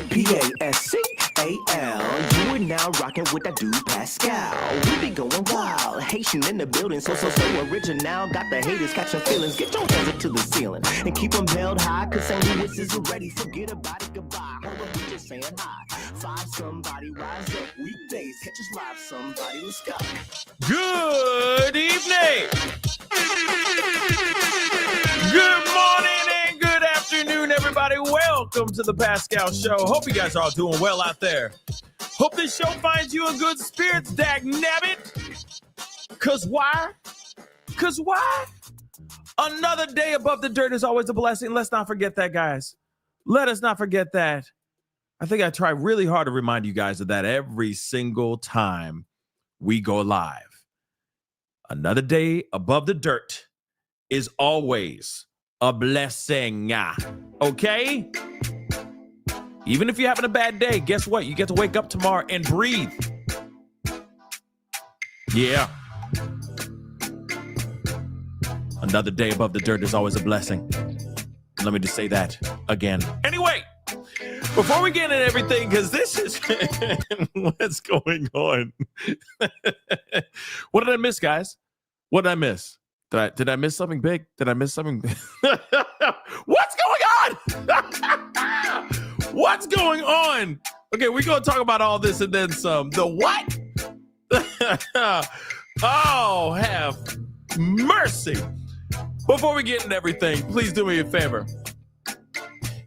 Pascal. You are now rocking with that dude Pascal. We be going wild, Haitian in the building, so original. Got the haters catching feelings. Get your hands up to the ceiling and keep them held high, cause St. Louis is ready. Forget about it, goodbye. Hold up, we just saying hi. Five somebody, rise up weekdays. Catch us live, somebody, let's go. Good evening. Good morning and good afternoon, everybody. Welcome to the Pascal Show. Hope you guys are all doing well out there. Hope this show finds you in good spirits, dagnabbit. Cause why? Another day above the dirt is always a blessing. Let's not forget that, guys. Let us not forget that. I think I try really hard to remind you guys of that every single time we go live. Another day above the dirt is always a blessing. Okay? Even if you're having a bad day, guess what? You get to wake up tomorrow and breathe. Yeah. Another day above the dirt is always a blessing. Let me just say that again. Anyway, before we get into everything, because this is what's going on. What did I miss, guys? What did I miss? Did I miss something big? Did I miss something? What's going on? What's going on? Okay, we're going to talk about all this and then some. The what? Oh, have mercy. Before we get into everything, please do me a favor.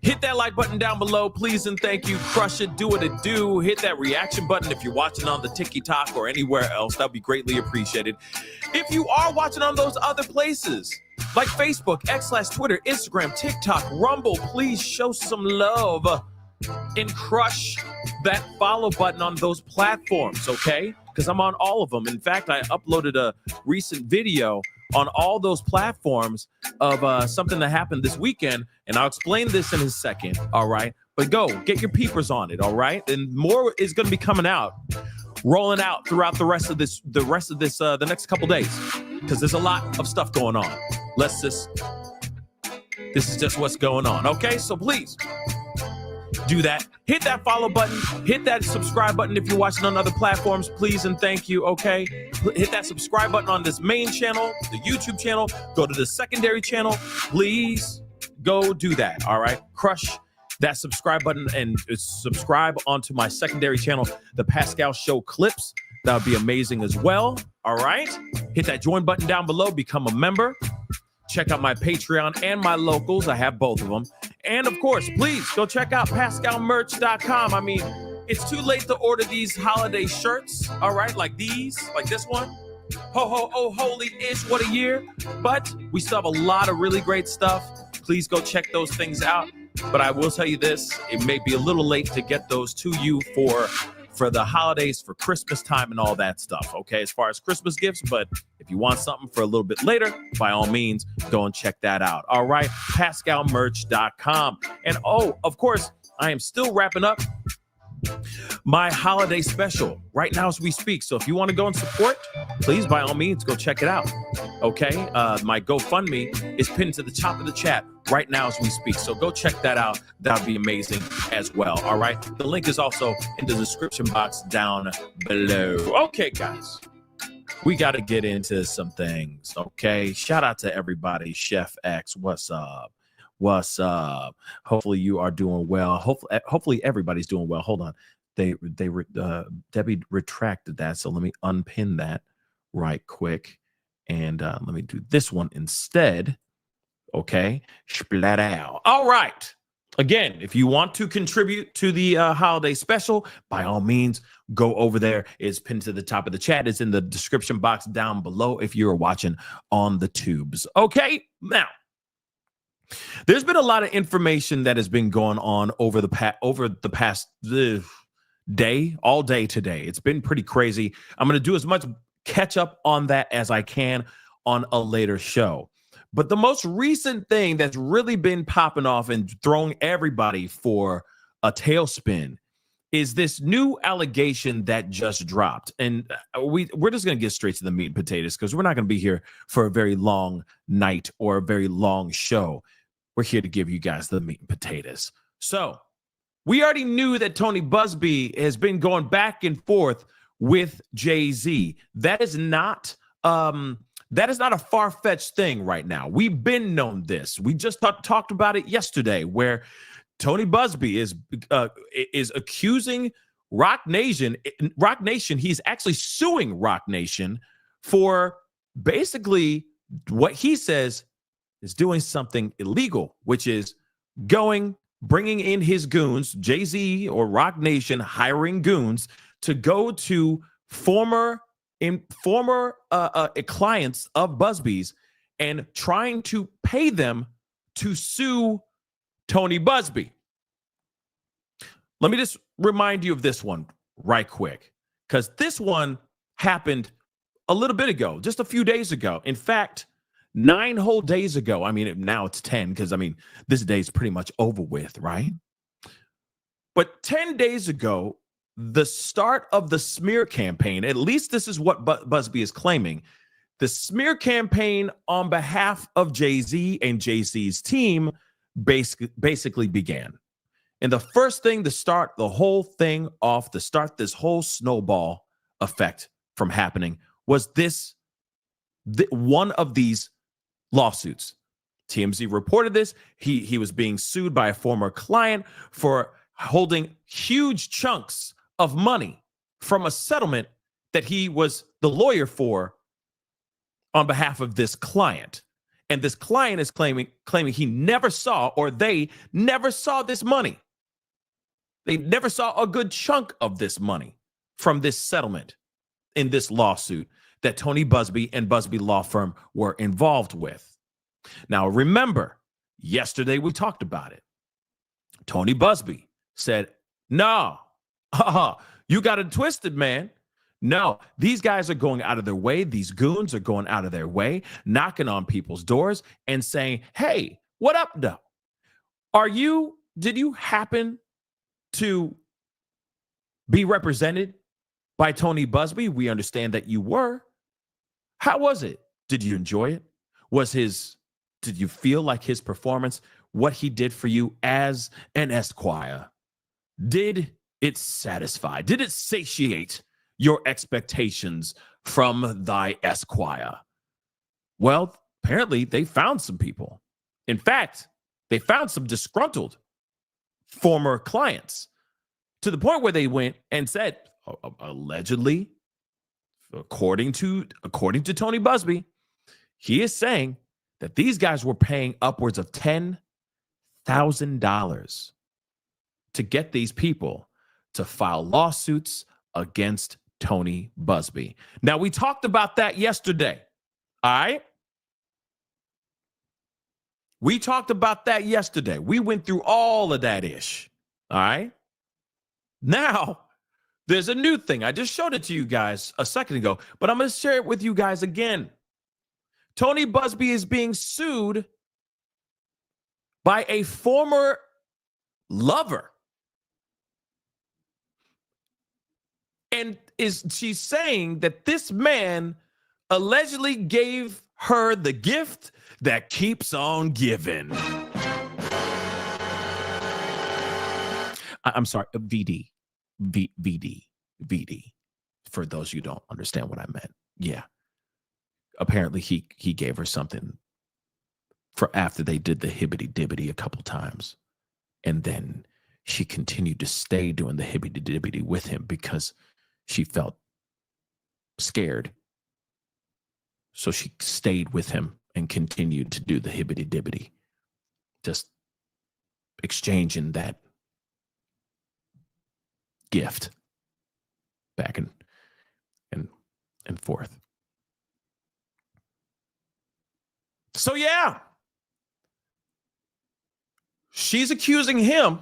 Hit that like button down below, please and thank you. Crush it, do what it do. Hit that reaction button if you're watching on the TikTok or anywhere else. That would be greatly appreciated. If you are watching on those other places, like Facebook, X/Twitter, Instagram, TikTok, Rumble, please show some love and crush that follow button on those platforms, okay? Because I'm on all of them. In fact, I uploaded a recent video on all those platforms of something that happened this weekend, and I'll explain this in a second, all right? But go, get your peepers on it, all right? And more is going to be coming out, rolling out throughout the next couple days, because there's a lot of stuff going on. This is just what's going on, okay? So please do that. Hit that follow button. Hit that subscribe button if you're watching on other platforms, please and thank you, okay? Hit that subscribe button on this main channel, the YouTube channel. Go to the secondary channel. Please go do that, all right? Crush that subscribe button and subscribe onto my secondary channel, The Pascal Show Clips. That would be amazing as well, all right? Hit that join button down below. Become a member. Check out my Patreon and my locals. I have both of them. And of course, please go check out PascalMerch.com. I mean, it's too late to order these holiday shirts, all right? Like these, like this one. Ho, ho, oh, holy-ish, what a year. But we still have a lot of really great stuff. Please go check those things out. But I will tell you this, it may be a little late to get those to you for the holidays, for Christmas time and all that stuff, okay, as far as Christmas gifts. But if you want something for a little bit later, by all means, go and check that out. All right, PascalMerch.com. And oh, of course, I am still wrapping up my holiday special right now as we speak. So if you want to go and support, please, by all means, go check it out, okay? My GoFundMe is pinned to the top of the chat right now as we speak. So go check that out. That would be amazing as well, all right? The link is also in the description box down below. Okay, guys, we got to get into some things, okay? Shout out to everybody. Chef X, what's up? What's up? Hopefully you are doing well. Hopefully everybody's doing well. Hold on. Debbie retracted that, so let me unpin that right quick. And let me do this one instead. Okay. Splat out. All right. Again, if you want to contribute to the holiday special, by all means, go over there. It's pinned to the top of the chat. It's in the description box down below if you're watching on the tubes. Okay. Now, there's been a lot of information that has been going on over the past day, all day today. It's been pretty crazy. I'm going to do as much catch up on that as I can on a later show. But the most recent thing that's really been popping off and throwing everybody for a tailspin is this new allegation that just dropped. And we're just going to get straight to the meat and potatoes because we're not going to be here for a very long night or a very long show. We're here to give you guys the meat and potatoes. So We already knew that Tony Buzbee has been going back and forth with Jay-Z. That is not a far-fetched thing right now. We've been known this. We just talked about it yesterday, where Tony Buzbee is accusing Roc Nation. He's actually suing Roc Nation for basically what he says is doing something illegal, which is bringing in his goons, Jay-Z or Roc Nation hiring goons to go to former clients of Busbee's and trying to pay them to sue Tony Buzbee. Let me just remind you of this one right quick, because this one happened a little bit ago, just a few days ago. In fact, 9 whole days ago. I mean, now it's 10 because, I mean, this day is pretty much over with, right? But 10 days ago, the start of the smear campaign, at least this is what Busbee is claiming, the smear campaign on behalf of Jay-Z and Jay-Z's team basically began. And the first thing to start the whole thing off, to start this whole snowball effect from happening, was one of these lawsuits. TMZ reported this. He was being sued by a former client for holding huge chunks of money from a settlement that he was the lawyer for on behalf of this client. And this client is claiming he never saw, or they never saw, this money. They never saw a good chunk of this money from this settlement in this lawsuit that Tony Buzbee and Busbee Law Firm were involved with. Now, remember, yesterday we talked about it. Tony Buzbee said, no, you got it twisted, man. No, these guys are going out of their way. These goons are going out of their way, knocking on people's doors and saying, hey, what up, though? Did you happen to be represented by Tony Buzbee? We understand that you were. How was it? Did you enjoy it? Did you feel like his performance, what he did for you as an esquire, did it satisfy? Did it satiate your expectations from thy esquire? Well, apparently they found some people. In fact, they found some disgruntled former clients, to the point where they went and said, allegedly, according to Tony Buzbee, he is saying that these guys were paying upwards of $10,000 to get these people to file lawsuits against Tony Buzbee. Now, we talked about that yesterday. All right? We talked about that yesterday. We went through all of that ish. All right? Now, there's a new thing. I just showed it to you guys a second ago, but I'm going to share it with you guys again. Tony Buzbee is being sued by a former lover. And she's saying that this man allegedly gave her the gift that keeps on giving. I'm sorry, VD, for those who don't understand what I meant. Yeah. Apparently he gave her something for after they did the hibbity-dibbity a couple times. And then she continued to stay doing the hibbity-dibbity with him because she felt scared. So she stayed with him and continued to do the hibbity-dibbity, just exchanging that gift back and forth. So yeah, she's accusing him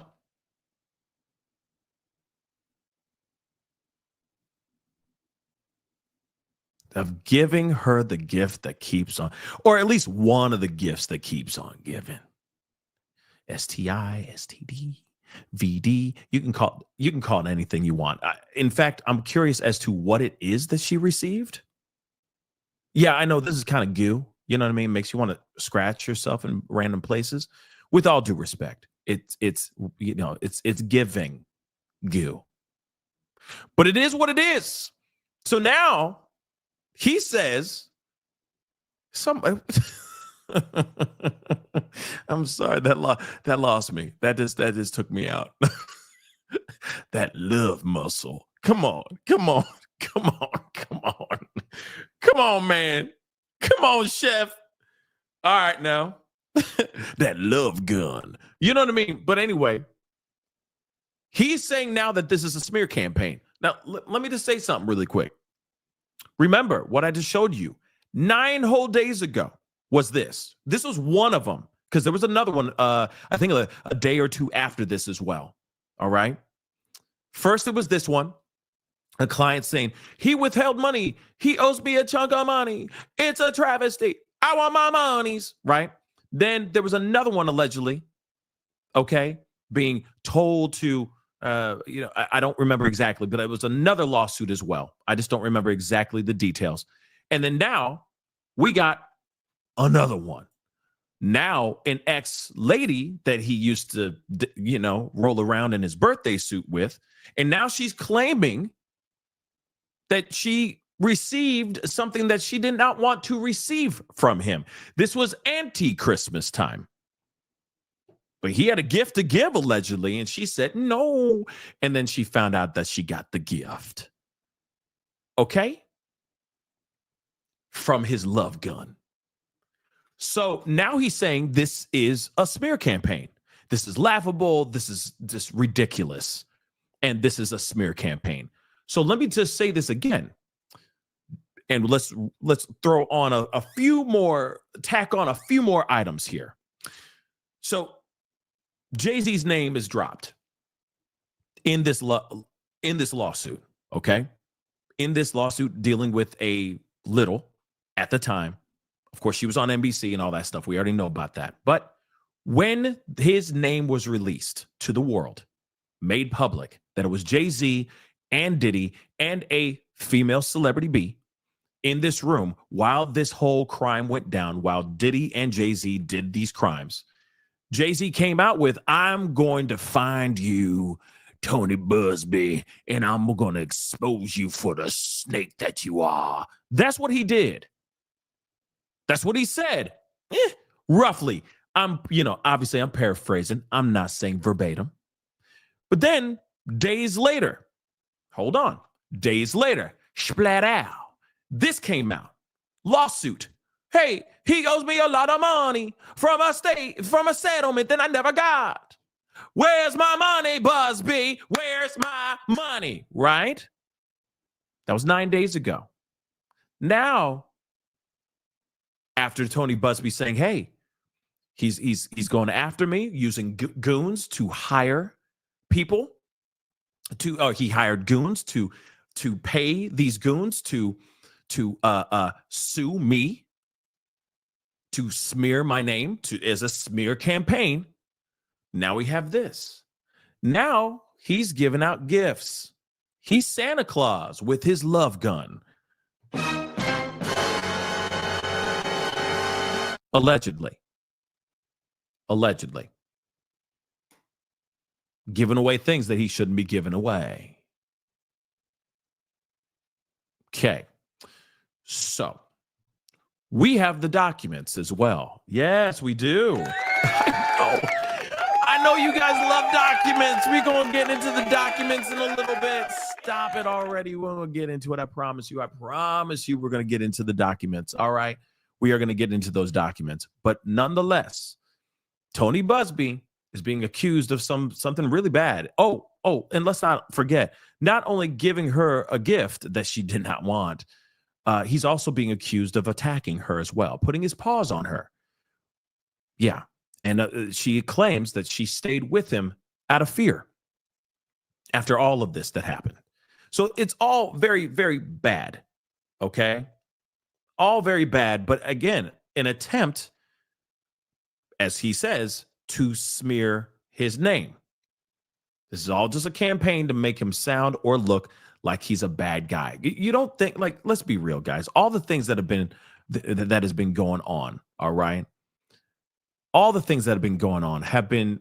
of giving her the gift that keeps on, or at least one of the gifts that keeps on giving. STI, STD, VD. You can call it anything you want. In fact, I'm curious as to what it is that she received. Yeah, I know this is kind of goo. You know what I mean? Makes you want to scratch yourself in random places. With all due respect, it's it's giving goo. But it is what it is. So now he says some I'm sorry that lost me. That just took me out. That love muscle. Come on. Come on. Come on. Come on. Come on, man. Come on, chef. All right now. That love gun. You know what I mean? But anyway, he's saying now that this is a smear campaign. Now, let me just say something really quick. Remember what I just showed you 9 whole days ago was this. This was one of them because there was another one, I think a day or two after this as well. All right. First, it was this one. A client saying, he withheld money. He owes me a chunk of money. It's a travesty. I want my monies. Right. Then there was another one allegedly, okay, being told to, I don't remember exactly, but it was another lawsuit as well. I just don't remember exactly the details. And then now we got another one. Now an ex-lady that he used to, roll around in his birthday suit with, and now she's claiming that she received something that she did not want to receive from him. This was anti-Christmas time. But he had a gift to give, allegedly, and she said no. And then she found out that she got the gift. Okay? From his love gun. So now he's saying this is a smear campaign. This is laughable. This is just ridiculous. And this is a smear campaign. So let me just say this again. And let's throw on tack on a few more items here. So Jay-Z's name is dropped in this lawsuit, okay? In this lawsuit dealing with a little, at the time, of course, she was on NBC and all that stuff. We already know about that. But when his name was released to the world, made public, that it was Jay-Z and Diddy and a female celebrity B in this room while this whole crime went down, while Diddy and Jay-Z did these crimes, Jay-Z came out with, I'm going to find you, Tony Buzbee, and I'm going to expose you for the snake that you are. That's what he did. That's what he said. Roughly. Obviously I'm paraphrasing. I'm not saying verbatim. But then days later, splat out, this came out. Lawsuit. Hey, he owes me a lot of money from a settlement that I never got. Where's my money, Buzbee? Where's my money? Right? That was 9 days ago. Now, after Tony Busbee saying, hey, he's going after me using goons to hire people he hired goons to pay these goons to sue me, to smear my name as a smear campaign. Now we have this. Now he's giving out gifts. He's Santa Claus with his love gun. Allegedly. Giving away things that he shouldn't be giving away. Okay. So we have the documents as well. Yes, we do. I know you guys love documents. We're going to get into the documents in a little bit. Stop it already. We're going to get into it. I promise you we're going to get into the documents. All right. We are going to get into those documents. But nonetheless, Tony Busbee is being accused of something really bad. Oh, and let's not forget, not only giving her a gift that she did not want, he's also being accused of attacking her as well, putting his paws on her. Yeah. And she claims that she stayed with him out of fear after all of this that happened. So it's all very, very bad. Okay. All very bad. But again, an attempt, as he says, to smear his name. This is all just a campaign to make him sound or look like he's a bad guy. You don't think, let's be real, guys. All the things that have been that has been going on, all right? All the things that have been going on have been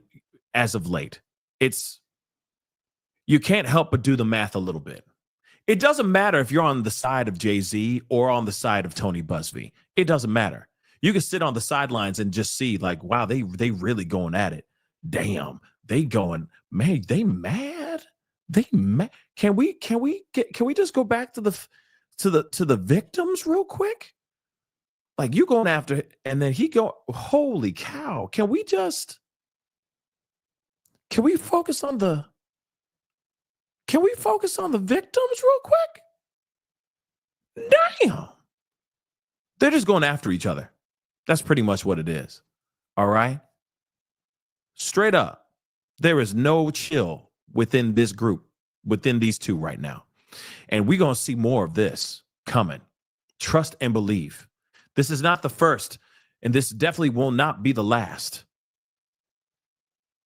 as of late. You can't help but do the math a little bit. It doesn't matter if you're on the side of Jay-Z or on the side of Tony Buzbee. It doesn't matter. You can sit on the sidelines and just see, like, wow, they really going at it. Damn, they going, man, they mad. They mad. Can we just go back to the victims real quick? Like, you going after it, and then he go, holy cow. Can we focus on the victims real quick? Damn. They're just going after each other. That's pretty much what it is. All right? Straight up. There is no chill within this group, within these two right now. And we're going to see more of this coming. Trust and believe. This is not the first, and this definitely will not be the last.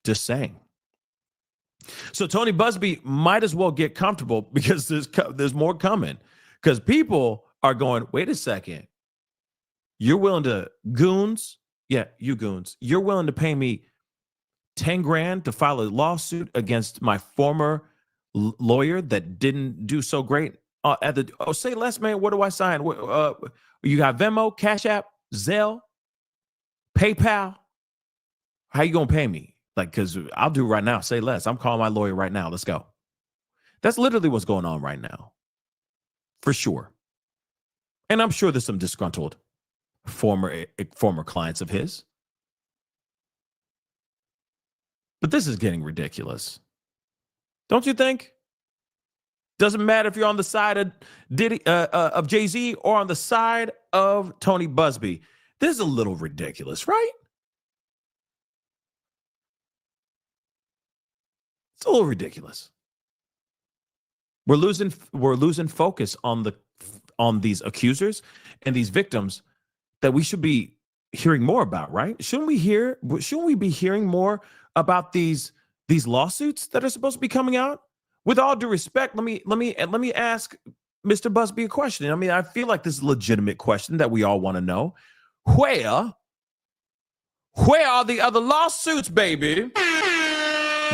Just saying. So Tony Buzbee might as well get comfortable because there's more coming. Because people are going, wait a second. You're willing to, goons? Yeah, you goons. You're willing to pay me 10 grand to file a lawsuit against my former lawyer that didn't do so great? Say less, man. What do I sign? You got Venmo, CashApp, Zelle, PayPal. How you going to pay me? Like, because I'll do it right now. Say less. I'm calling my lawyer right now. Let's go. That's literally what's going on right now. For sure. And I'm sure there's some disgruntled former clients of his. But this is getting ridiculous. Don't you think? Doesn't matter if you're on the side of Diddy, of Jay-Z or on the side of Tony Buzbee. This is a little ridiculous, right? It's a little ridiculous. We're losing focus on these accusers and these victims that we should be hearing more about, right? Shouldn't we be hearing more about these lawsuits that are supposed to be coming out? With all due respect, let me ask Mr. Busbee a question. I mean, I feel like this is a legitimate question that we all want to know. Where are the other lawsuits, baby?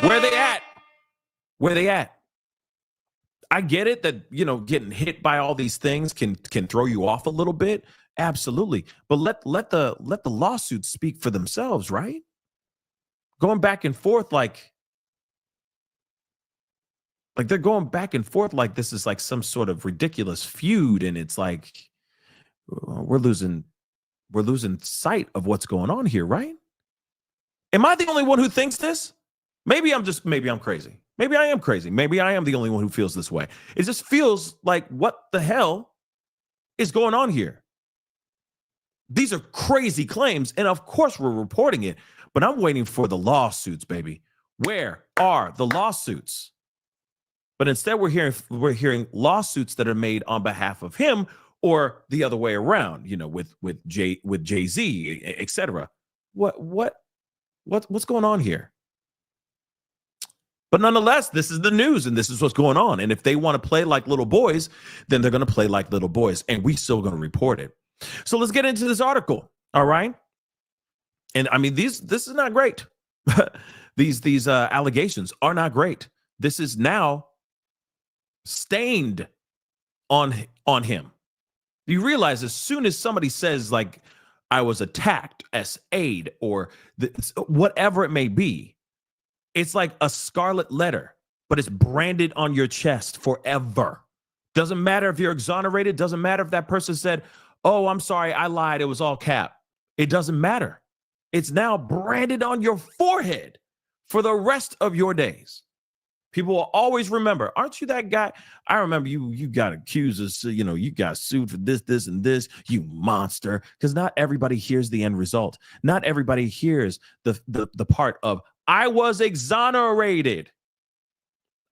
Where they at? Where they at? I get it that, you know, getting hit by all these things can throw you off a little bit. Absolutely. But let the lawsuits speak for themselves, right? Going back and forth like they're going back and forth like this is like some sort of ridiculous feud, and it's like we're losing sight of what's going on here, right? Am I the only one who thinks this? Maybe I'm crazy. Maybe I am crazy. Maybe I am the only one who feels this way. It just feels like, what the hell is going on here? These are crazy claims, and of course we're reporting it, but I'm waiting for the lawsuits, baby. Where are the lawsuits? But instead we're hearing lawsuits that are made on behalf of him or the other way around, you know, with Jay-Z, etc. What's going on here? But nonetheless, this is the news and this is what's going on. And if they want to play like little boys, then they're going to play like little boys, and we still going to report it. So let's get into this article. All right. And I mean, this is not great. these allegations are not great. This is now stained on him. You realize as soon as somebody says, like, I was attacked as aid or whatever it may be, it's like a scarlet letter, but it's branded on your chest forever. Doesn't matter if you're exonerated. Doesn't matter if that person said, oh, I'm sorry, I lied, it was all cap. It doesn't matter. It's now branded on your forehead for the rest of your days. People will always remember, aren't you that guy? I remember you got accused of, you know, you got sued for this, and this, you monster. Because not everybody hears the end result. Not everybody hears the part of, I was exonerated.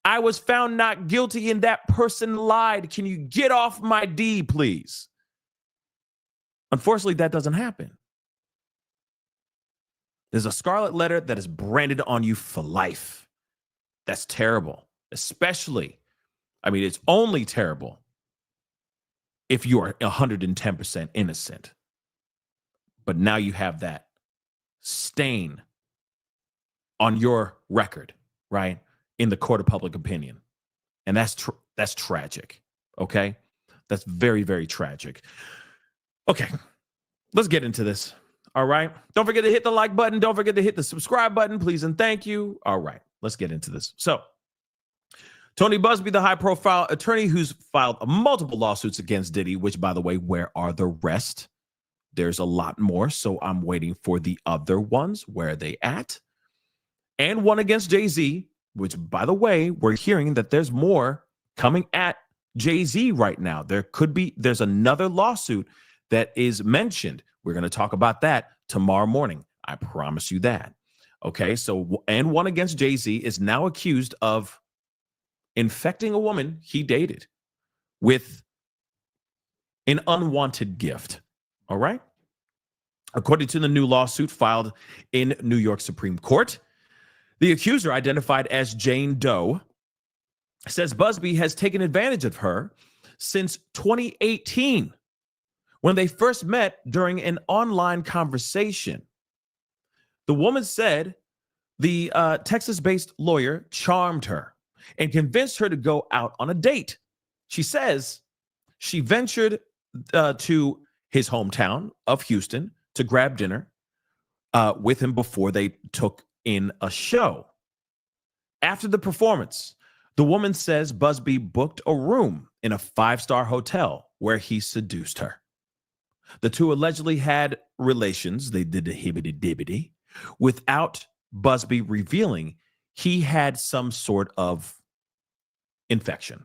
I was found not guilty and that person lied. Can you get off my D, please? Unfortunately, that doesn't happen. There's a scarlet letter that is branded on you for life. That's terrible. Especially, I mean, it's only terrible if you are 110% innocent. But now you have that stain on your record, right? In the court of public opinion. And that's tragic. Okay. That's very, very tragic. Okay. Let's get into this. All right. Don't forget to hit the like button. Don't forget to hit the subscribe button, please. And thank you. All right. Let's get into this. So, Tony Buzbee, the high-profile attorney who's filed multiple lawsuits against Diddy, which, by the way, where are the rest? There's a lot more, so I'm waiting for the other ones. Where are they at? And one against Jay-Z, which, by the way, we're hearing that there's more coming at Jay-Z right now. There's another lawsuit that is mentioned. We're going to talk about that tomorrow morning. I promise you that. Okay, so, and one against Jay-Z is now accused of infecting a woman he dated with an unwanted gift. All right. According to the new lawsuit filed in New York Supreme Court, the accuser, identified as Jane Doe, says Busbee has taken advantage of her since 2018 when they first met during an online conversation. The woman said the Texas-based lawyer charmed her and convinced her to go out on a date. She says she ventured to his hometown of Houston to grab dinner with him before they took in a show. After the performance, the woman says Busbee booked a room in a 5-star hotel where he seduced her. The two allegedly had relations. They did the hibbity-dibbity without Busbee revealing he had some sort of infection,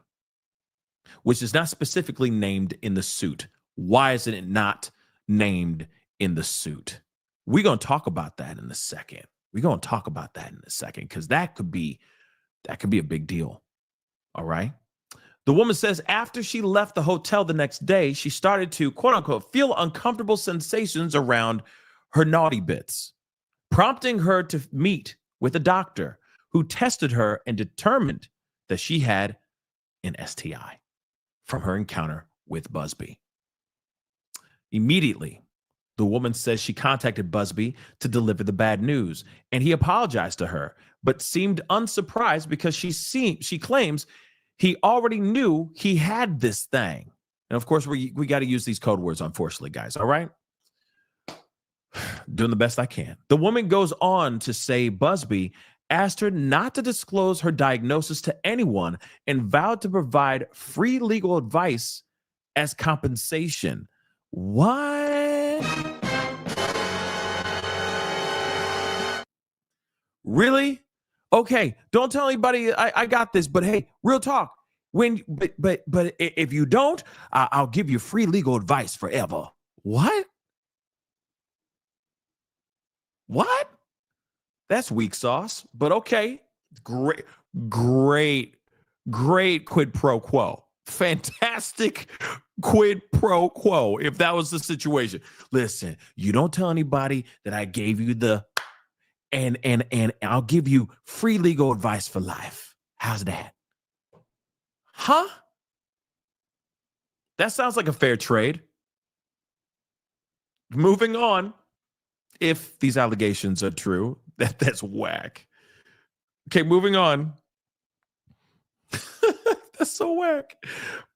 which is not specifically named in the suit. Why isn't it not named in the suit? We're going to talk about that in a second. Because that could be a big deal. All right. The woman says after she left the hotel the next day, she started to, quote unquote, feel uncomfortable sensations around her naughty bits, prompting her to meet with a doctor who tested her and determined that she had an STI from her encounter with Busbee. Immediately, the woman says she contacted Busbee to deliver the bad news, and he apologized to her, but seemed unsurprised because she claims he already knew he had this thing. And of course, we got to use these code words, unfortunately, guys. All right? Doing the best I can. The woman goes on to say Busbee asked her not to disclose her diagnosis to anyone and vowed to provide free legal advice as compensation. What? Really? Okay, don't tell anybody I got this, but hey, real talk. But if you don't, I'll give you free legal advice forever. What? What? That's weak sauce, but okay. Great quid pro quo. Fantastic quid pro quo, if that was the situation. Listen, you don't tell anybody that I gave you the and I'll give you free legal advice for life. How's that? Huh? That sounds like a fair trade. Moving on. If these allegations are true, that's whack. Okay, moving on. That's so whack.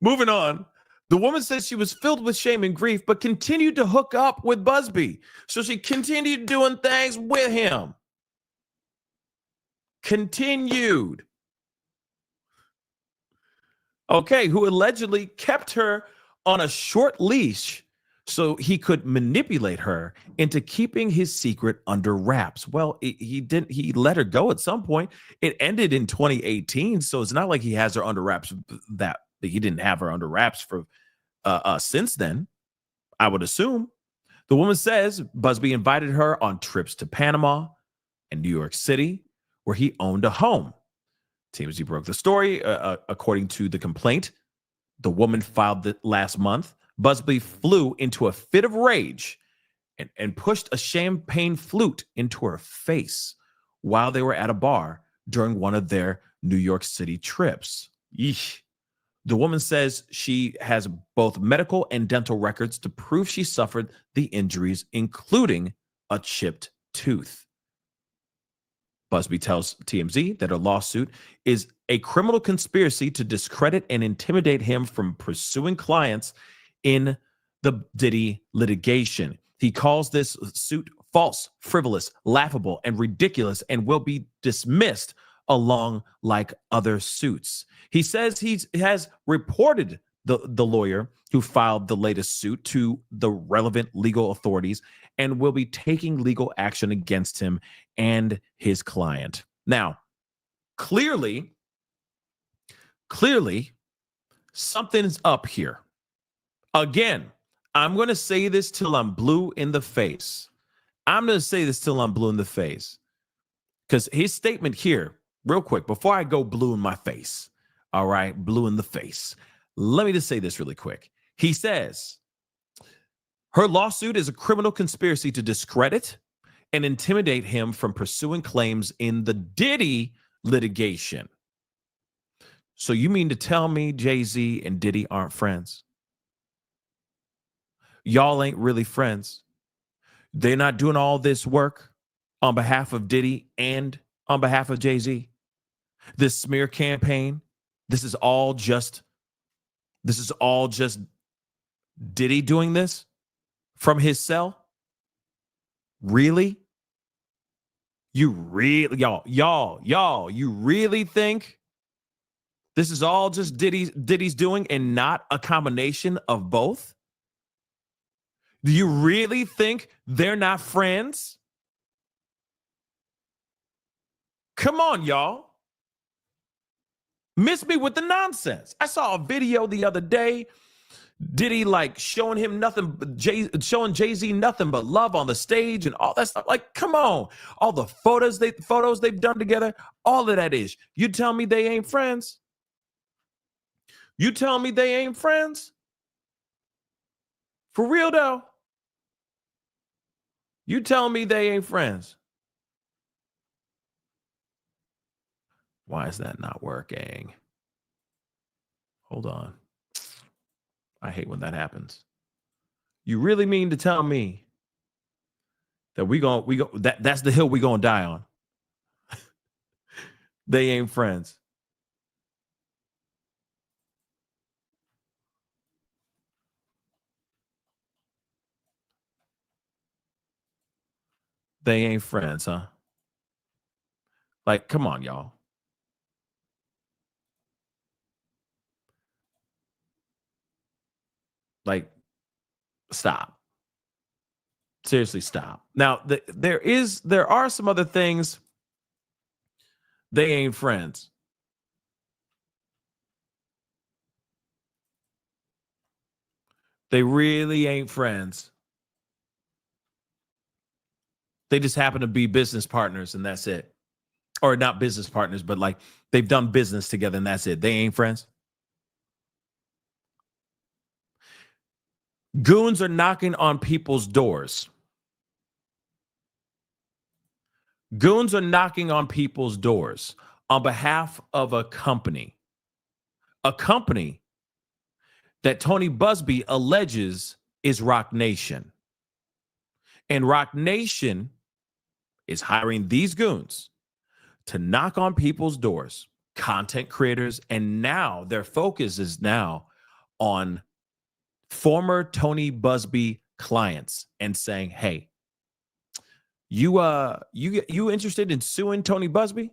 Moving on. The woman says she was filled with shame and grief, but continued to hook up with Busbee. So she continued doing things with him. Continued. Okay, who allegedly kept her on a short leash so he could manipulate her into keeping his secret under wraps. Well, he let her go at some point. It ended in 2018, so it's not like he has her under wraps, that he didn't have her under wraps for since then, I would assume. The woman says Busbee invited her on trips to Panama and New York City, where he owned a home. TMZ broke the story. According to the complaint, the woman filed last month. Busbee flew into a fit of rage and pushed a champagne flute into her face while they were at a bar during one of their New York City trips. Yeesh. The woman says she has both medical and dental records to prove she suffered the injuries, including a chipped tooth. Busbee tells TMZ that a lawsuit is a criminal conspiracy to discredit and intimidate him from pursuing clients in the Diddy litigation. He calls this suit false, frivolous, laughable, and ridiculous, and will be dismissed along like other suits. He says he has reported the lawyer who filed the latest suit to the relevant legal authorities and will be taking legal action against him and his client. Now, clearly, something's up here. Again, I'm going to say this till I'm blue in the face. Because his statement here, real quick, before I go blue in my face, all right, blue in the face, let me just say this really quick. He says, her lawsuit is a criminal conspiracy to discredit and intimidate him from pursuing claims in the Diddy litigation. So you mean to tell me Jay-Z and Diddy aren't friends? Y'all ain't really friends. They're not doing all this work on behalf of Diddy and on behalf of Jay-Z. This smear campaign, this is all just Diddy doing this from his cell? Really? You really think this is all just Diddy's doing and not a combination of both? Do you really think they're not friends? Come on, y'all. Miss me with the nonsense. I saw a video the other day, Diddy like showing Jay-Z nothing but love on the stage and all that stuff. Like, come on. All the photos they've done together, all of that is. You tell me they ain't friends? You tell me they ain't friends? For real though? You tell me they ain't friends? Why is that not working? Hold on. I hate when that happens. You really mean to tell me that that's the hill we gonna die on? They ain't friends. They ain't friends, huh? Like, come on, y'all. Like, stop. Seriously, stop. Now, there are some other things. They ain't friends. They really ain't friends. They just happen to be business partners and that's it. Or not business partners, but like they've done business together and that's it. They ain't friends. Goons are knocking on people's doors. Goons are knocking on people's doors on behalf of a company that Tony Buzbee alleges is Roc Nation. And Roc Nation is hiring these goons to knock on people's doors, content creators, and now their focus is now on former Tony Buzbee clients and saying, hey, you interested in suing Tony Buzbee?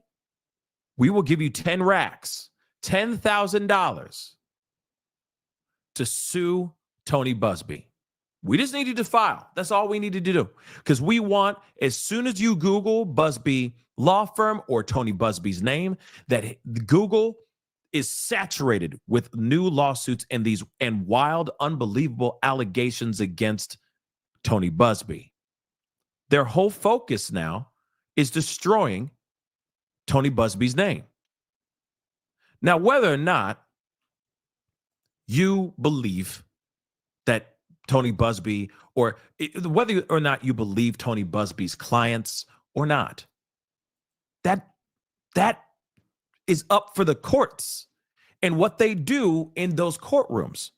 We will give you 10 racks, $10,000 to sue Tony Buzbee. We just need you to file. That's all we needed to do. Because we want, as soon as you Google Buzbee law firm or Tony Buzbee's name, that Google is saturated with new lawsuits and wild, unbelievable allegations against Tony Buzbee. Their whole focus now is destroying Tony Buzbee's name. Now, whether or not you believe that Tony Buzbee, or whether or not you believe Tony Buzbee's clients or not, that is up for the courts and what they do in those courtrooms.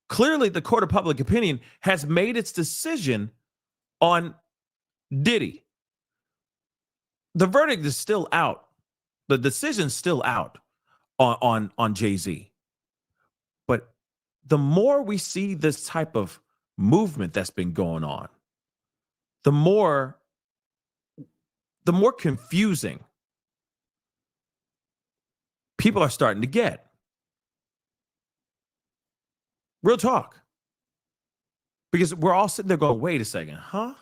Clearly, the court of public opinion has made its decision on Diddy. the verdict is still out. The decision's still out on Jay-Z. But the more we see this type of movement that's been going on, the more confusing people are starting to get. Real talk. Because we're all sitting there going, wait a second, huh?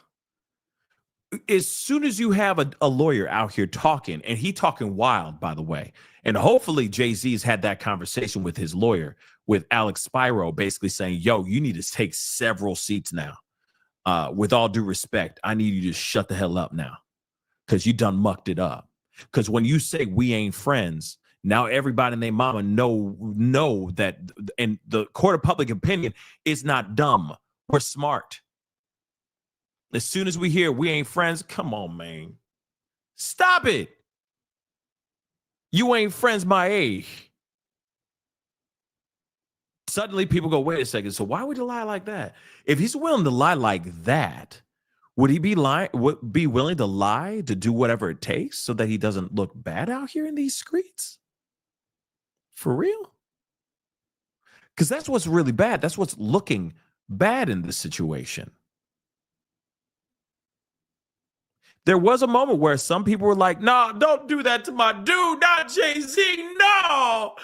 As soon as you have a lawyer out here talking, and he talking wild, by the way, and hopefully Jay-Z's had that conversation with his lawyer, with Alex Spiro, basically saying, yo, you need to take several seats now. With all due respect, I need you to shut the hell up now, because you done mucked it up. Because when you say we ain't friends, now everybody and their mama know that, and the court of public opinion is not dumb. We're smart. As soon as we hear we ain't friends, come on, man. Stop it. You ain't friends my age. Suddenly people go, wait a second. So why would he lie like that? If he's willing to lie like that, would he be willing to lie to do whatever it takes so that he doesn't look bad out here in these streets? For real? Because that's what's really bad. That's what's looking bad in this situation. There was a moment where some people were like, no, don't do that to my dude, not Jay-Z. No,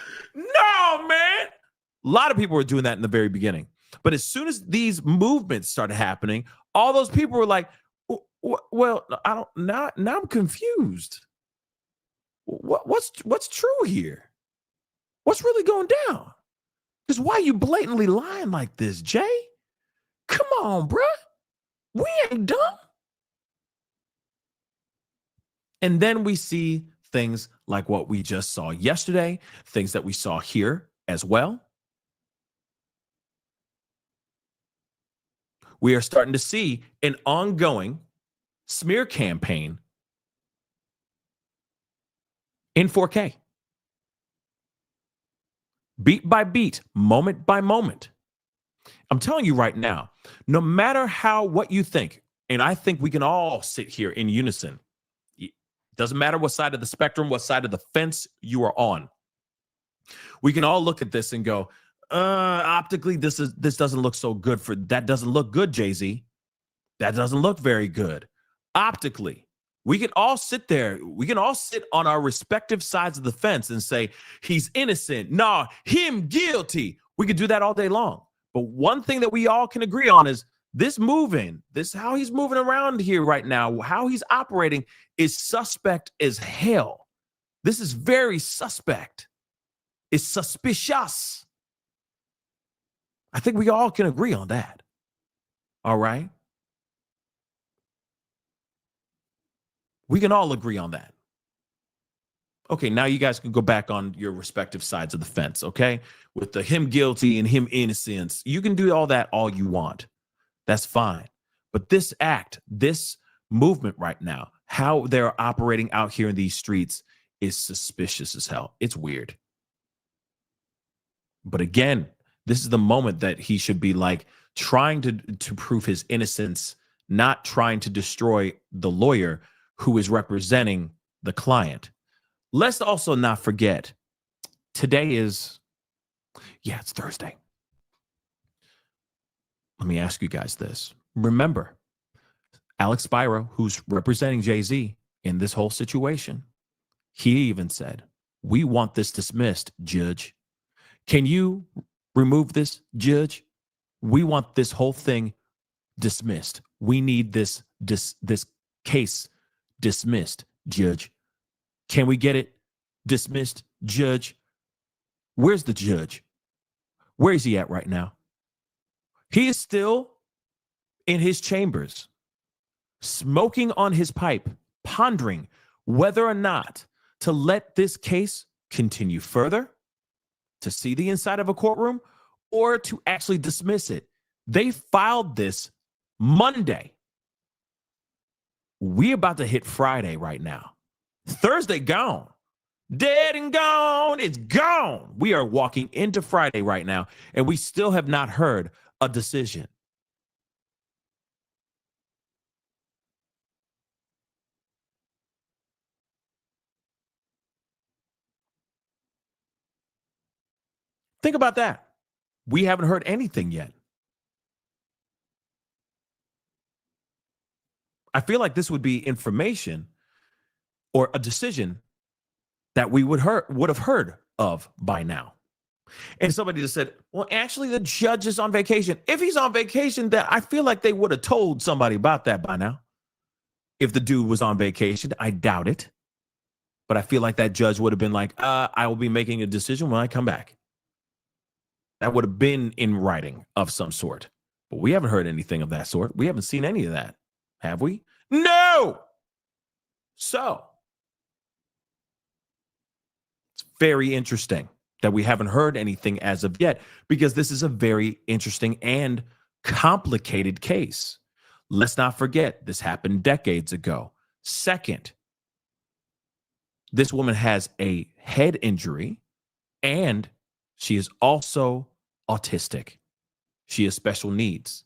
man. A lot of people were doing that in the very beginning. But as soon as these movements started happening, all those people were like, well, I don't, now I'm confused. What's true here? What's really going down? Because why are you blatantly lying like this, Jay? Come on, bruh. We ain't dumb. And then we see things like what we just saw yesterday, things that we saw here as well. We are starting to see an ongoing smear campaign in 4K. Beat by beat, moment by moment. I'm telling you right now, no matter what you think, and I think we can all sit here in unison. Doesn't matter what side of the spectrum, what side of the fence you are on. We can all look at this and go, optically, this doesn't look so good. That doesn't look good, Jay-Z. That doesn't look very good. Optically, we can all sit there. We can all sit on our respective sides of the fence and say, he's innocent. Nah, him guilty. We could do that all day long. But one thing that we all can agree on is how he's moving around here right now, how he's operating is suspect as hell. This is very suspect. It's suspicious. I think we all can agree on that. All right? We can all agree on that. Okay, now you guys can go back on your respective sides of the fence, okay? With the him guilty and him innocence. You can do all that all you want. That's fine. But this movement right now, how they're operating out here in these streets is suspicious as hell. It's weird. But again, this is the moment that he should be like trying to prove his innocence, not trying to destroy the lawyer who is representing the client. Let's also not forget, today is, it's Thursday. Let me ask you guys this. Remember, Alex Spiro, who's representing Jay-Z in this whole situation, he even said, we want this dismissed, Judge. Can you remove this, Judge? We want this whole thing dismissed. We need this case dismissed, Judge. Can we get it dismissed, Judge? Where's the judge? Where is he at right now? He is still in his chambers, smoking on his pipe, pondering whether or not to let this case continue further, to see the inside of a courtroom, or to actually dismiss it. They filed this Monday. We about to hit Friday right now. Thursday gone. Dead and gone. It's gone. We are walking into Friday right now, and we still have not heard a decision. Think about that. We haven't heard anything yet. I feel like this would be information or a decision that we would have heard of by now. And somebody just said, well, actually, the judge is on vacation. If he's on vacation, then I feel like they would have told somebody about that by now. If the dude was on vacation, I doubt it. But I feel like that judge would have been like, I will be making a decision when I come back. That would have been in writing of some sort. But we haven't heard anything of that sort. We haven't seen any of that. Have we? No. So it's very interesting that we haven't heard anything as of yet, because this is a very interesting and complicated case. Let's not forget, this happened decades ago. Second, this woman has a head injury and she is also autistic. She has special needs.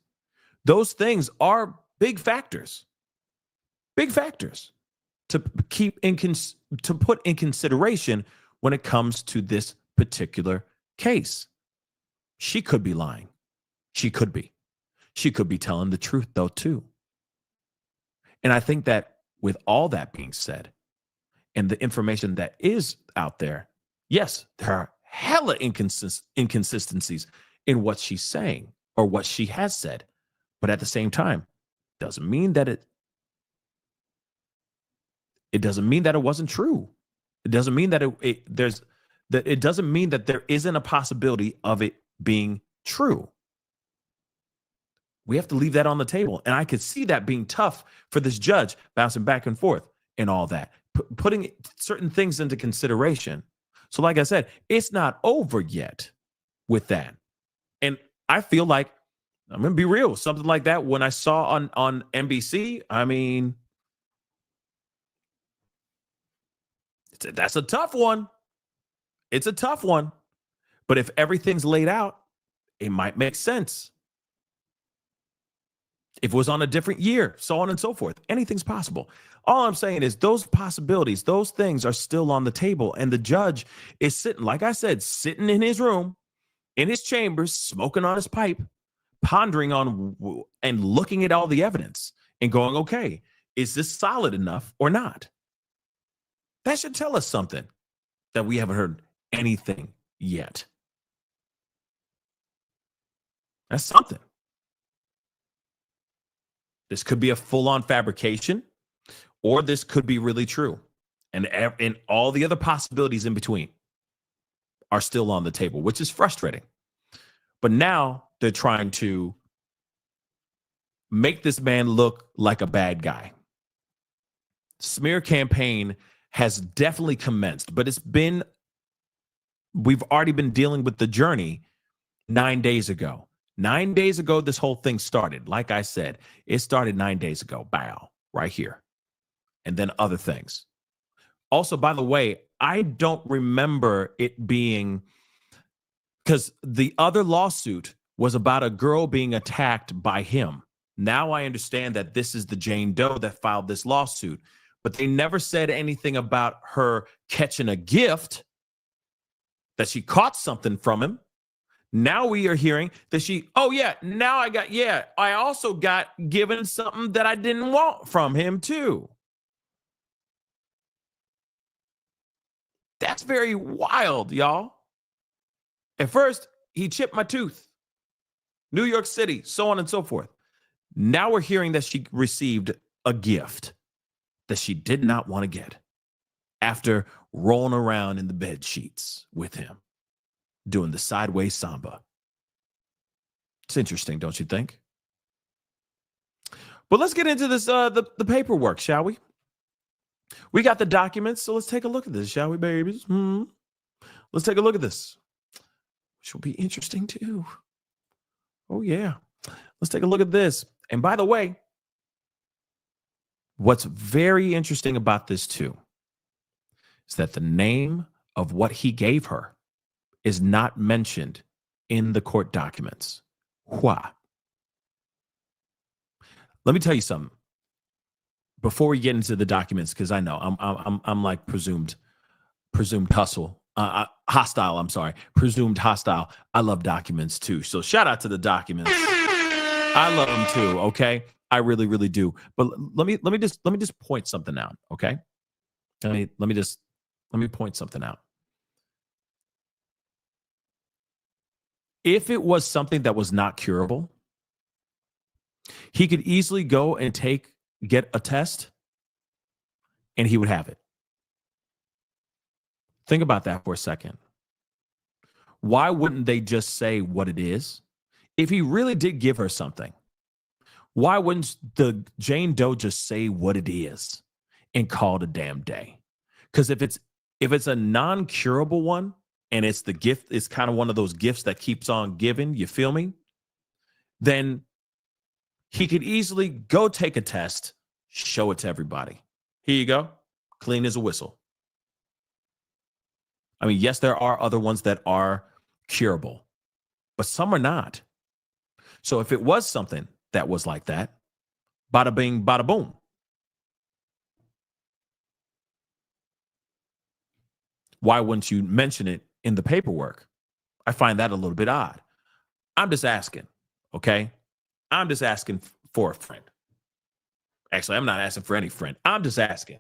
Those things are big factors to put in consideration when it comes to this particular case. She could be lying. She could be telling the truth though too. And I think that with all that being said, and the information that is out there, yes, there are hella inconsistencies in what she's saying or what she has said. But at the same time, doesn't mean that it doesn't mean that it wasn't true. It doesn't mean that it doesn't mean that there isn't a possibility of it being true. We have to leave that on the table. And I could see that being tough for this judge, bouncing back and forth and all that, putting certain things into consideration. So like I said, it's not over yet with that. And I feel like, I'm going to be real, something like that when I saw on NBC, I mean, that's a tough one. It's a tough one. But if everything's laid out, it might make sense. If it was on a different year, so on and so forth, anything's possible. All I'm saying is those possibilities, those things are still on the table. And the judge is sitting, like I said, sitting in his room, in his chambers, smoking on his pipe, pondering on and looking at all the evidence and going, okay, is this solid enough or not? That should tell us something that we haven't heard anything yet. That's something. This could be a full-on fabrication, or this could be really true. And all the other possibilities in between are still on the table, which is frustrating. But now they're trying to make this man look like a bad guy. Smear campaign has definitely commenced, but we've already been dealing with the journey 9 days ago. 9 days ago, this whole thing started. Like I said, it started 9 days ago. Bow, right here. And then other things. Also, by the way, I don't remember it being, because the other lawsuit was about a girl being attacked by him. Now I understand that this is the Jane Doe that filed this lawsuit, but they never said anything about her catching a gift, that she caught something from him. Now we are hearing that I also got given something that I didn't want from him too. That's very wild, y'all. At first, he chipped my tooth. New York City, so on and so forth. Now we're hearing that she received a gift that she did not want to get after rolling around in the bed sheets with him, doing the sideways samba. It's interesting, don't you think? But let's get into this, the paperwork, shall we? We got the documents, so let's take a look at this, shall we, babies? Let's take a look at this, which will be interesting too. Oh, yeah. Let's take a look at this. And by the way, what's very interesting about this too is that the name of what he gave her is not mentioned in the court documents. Why? Let me tell you something before we get into the documents, because I know I'm like presumed hustle hostile. I'm sorry, presumed hostile. I love documents too. So shout out to the documents. I love them too. Okay, I really, really do. But let me just point something out. Okay, let me point something out. If it was something that was not curable, he could easily go and get a test, and he would have it. Think about that for a second. Why wouldn't they just say what it is? If he really did give her something, why wouldn't the Jane Doe just say what it is and call it a damn day? Because if it's a non-curable one and it's the gift, it's kind of one of those gifts that keeps on giving, you feel me? Then he could easily go take a test, show it to everybody. Here you go. Clean as a whistle. I mean, yes, there are other ones that are curable, but some are not. So if it was something that was like that, bada bing, bada boom. Why wouldn't you mention it in the paperwork? I find that a little bit odd. I'm just asking, okay? I'm just asking for a friend. Actually, I'm not asking for any friend. I'm just asking.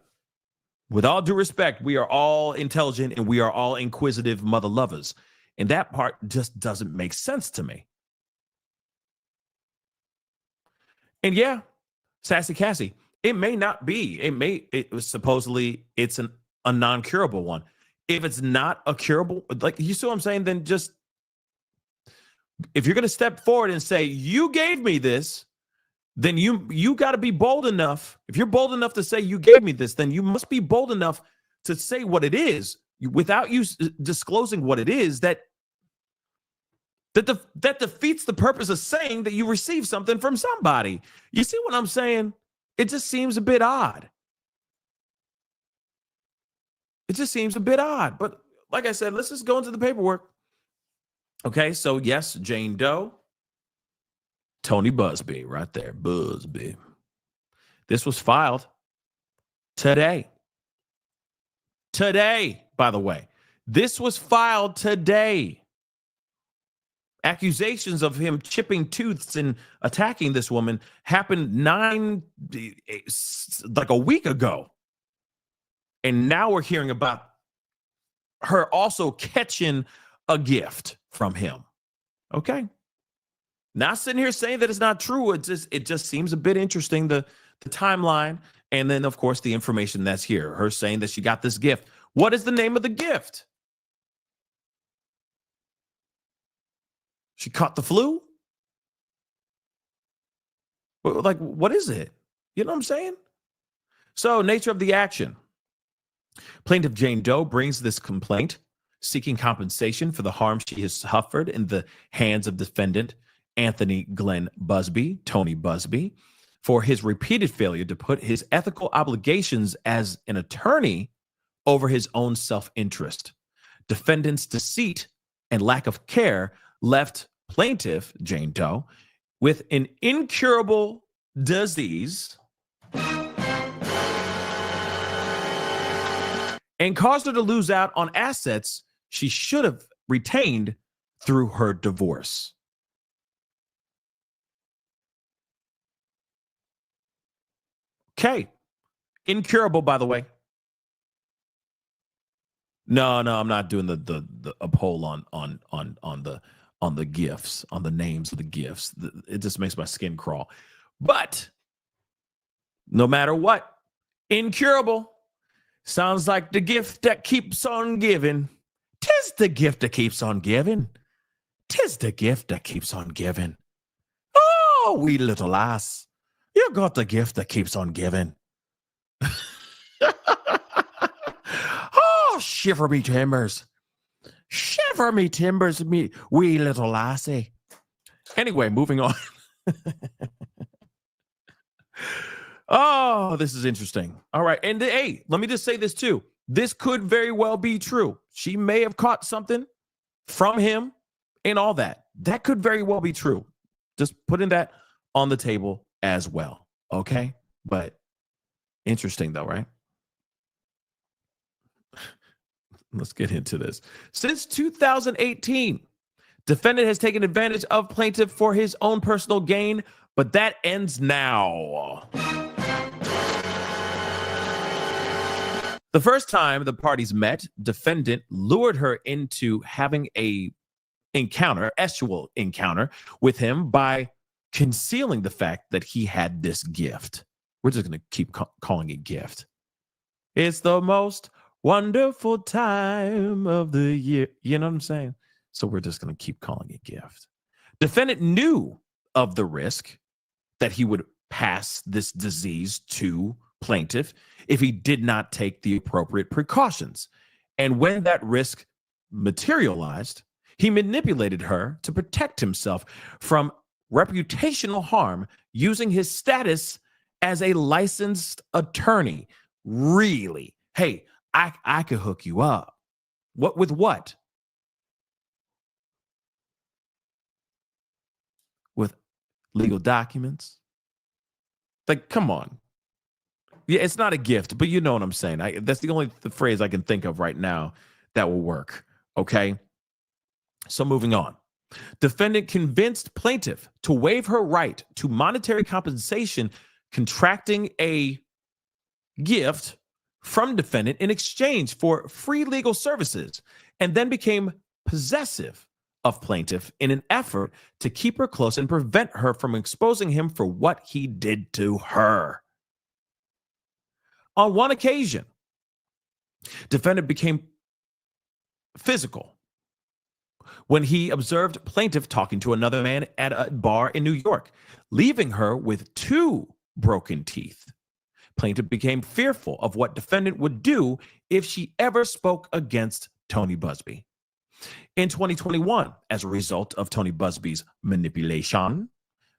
With all due respect, we are all intelligent and we are all inquisitive mother lovers. And that part just doesn't make sense to me. And yeah, Sassy Cassie, it may not be. It was supposedly it's a non-curable one. If it's not a curable, like you see what I'm saying, then just if you're going to step forward and say, you gave me this, then you got to be bold enough. If you're bold enough to say you gave me this, then you must be bold enough to say what it is without you disclosing what it is that defeats the purpose of saying that you received something from somebody. You see what I'm saying? It just seems a bit odd. It just seems a bit odd. But like I said, let's just go into the paperwork. Okay, so yes, Jane Doe. Tony Buzbee, right there, Buzbee. This was filed today. Today, by the way. This was filed today. Accusations of him chipping tooths and attacking this woman happened like a week ago. And now we're hearing about her also catching a gift from him. Okay. Not sitting here saying that it's not true. It just seems a bit interesting, the timeline. And then, of course, the information that's here. Her saying that she got this gift. What is the name of the gift? She caught the flu? Like, what is it? You know what I'm saying? So, nature of the action. Plaintiff Jane Doe brings this complaint seeking compensation for the harm she has suffered in the hands of defendant Anthony Glenn Busbee, Tony Buzbee, for his repeated failure to put his ethical obligations as an attorney over his own self-interest. Defendant's deceit and lack of care left plaintiff Jane Doe with an incurable disease and caused her to lose out on assets she should have retained through her divorce. Okay. Incurable, by the way. No, I'm not doing a poll on the gifts, on the names of the gifts. It just makes my skin crawl. But no matter what, incurable sounds like the gift that keeps on giving. 'Tis the gift that keeps on giving. 'Tis the gift that keeps on giving. Oh, wee little lass. You got the gift that keeps on giving. Oh, shiver me timbers. Shiver me timbers, me wee little lassie. Anyway, moving on. Oh, this is interesting. All right. And hey, let me just say this too. This could very well be true. She may have caught something from him and all that. That could very well be true. Just putting that on the table as well. Okay. But interesting though, right? Let's get into this. Since 2018, defendant has taken advantage of plaintiff for his own personal gain, but that ends now. The first time the parties met, defendant lured her into having a sexual encounter with him by concealing the fact that he had this gift. We're just going to keep calling it gift. It's the most wonderful time of the year. You know what I'm saying? So we're just going to keep calling it gift. Defendant knew of the risk that he would pass this disease to plaintiff if he did not take the appropriate precautions. And when that risk materialized, he manipulated her to protect himself from reputational harm using his status as a licensed attorney. Really? Hey, I could hook you up. What with what? With legal documents? Like, come on. Yeah, it's not a gift, but you know what I'm saying. That's the only phrase I can think of right now that will work. Okay? So moving on. Defendant convinced plaintiff to waive her right to monetary compensation, contracting a gift from defendant in exchange for free legal services, and then became possessive of plaintiff in an effort to keep her close and prevent her from exposing him for what he did to her. On one occasion, defendant became physical when he observed plaintiff talking to another man at a bar in New York, leaving her with 2 broken teeth. Plaintiff became fearful of what defendant would do if she ever spoke against Tony Buzbee. In 2021, as a result of Tony Busbee's manipulation,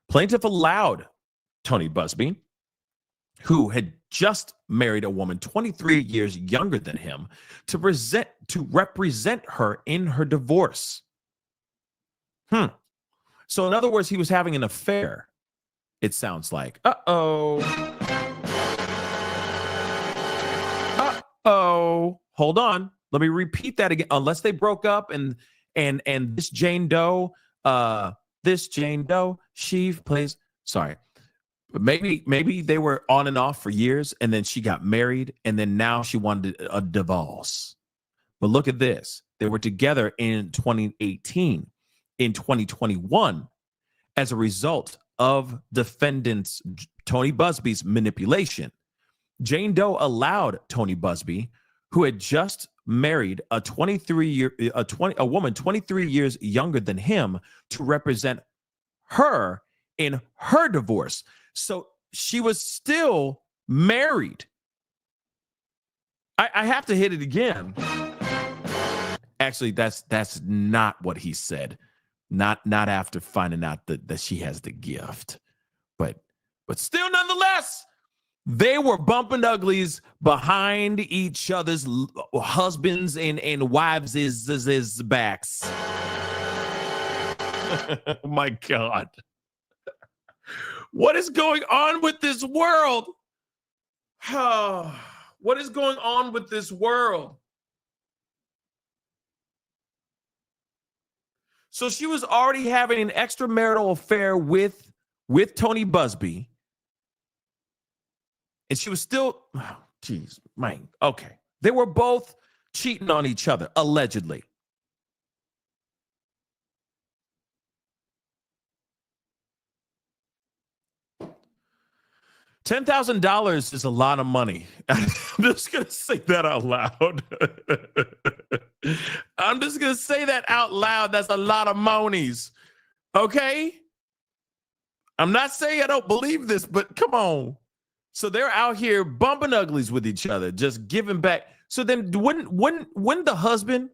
plaintiff allowed Tony Buzbee, who had just married a woman 23 years younger than him, to represent her in her divorce. So in other words, he was having an affair, it sounds like. Uh-oh. Hold on. Let me repeat that again. Unless they broke up and this Jane Doe, she plays, sorry. But maybe they were on and off for years, and then she got married, and then now she wanted a divorce. But look at this. They were together in 2018. In 2021, as a result of defendant's Tony Busbee's manipulation, Jane Doe allowed Tony Busbee, who had just married a woman 23 years younger than him, to represent her in her divorce. So she was still married. I have to hit it again. Actually, that's not what he said. Not after finding out that she has the gift. But still, nonetheless, they were bumping uglies behind each other's husbands and wives' backs. Oh my God. What is going on with this world? What is going on with this world? So she was already having an extramarital affair with Tony Busbee. And she was still, okay. They were both cheating on each other, allegedly. $10,000 is a lot of money. I'm just going to say that out loud. I'm just going to say that out loud. That's a lot of monies. Okay? I'm not saying I don't believe this, but come on. So they're out here bumping uglies with each other, just giving back. So then wouldn't the husband,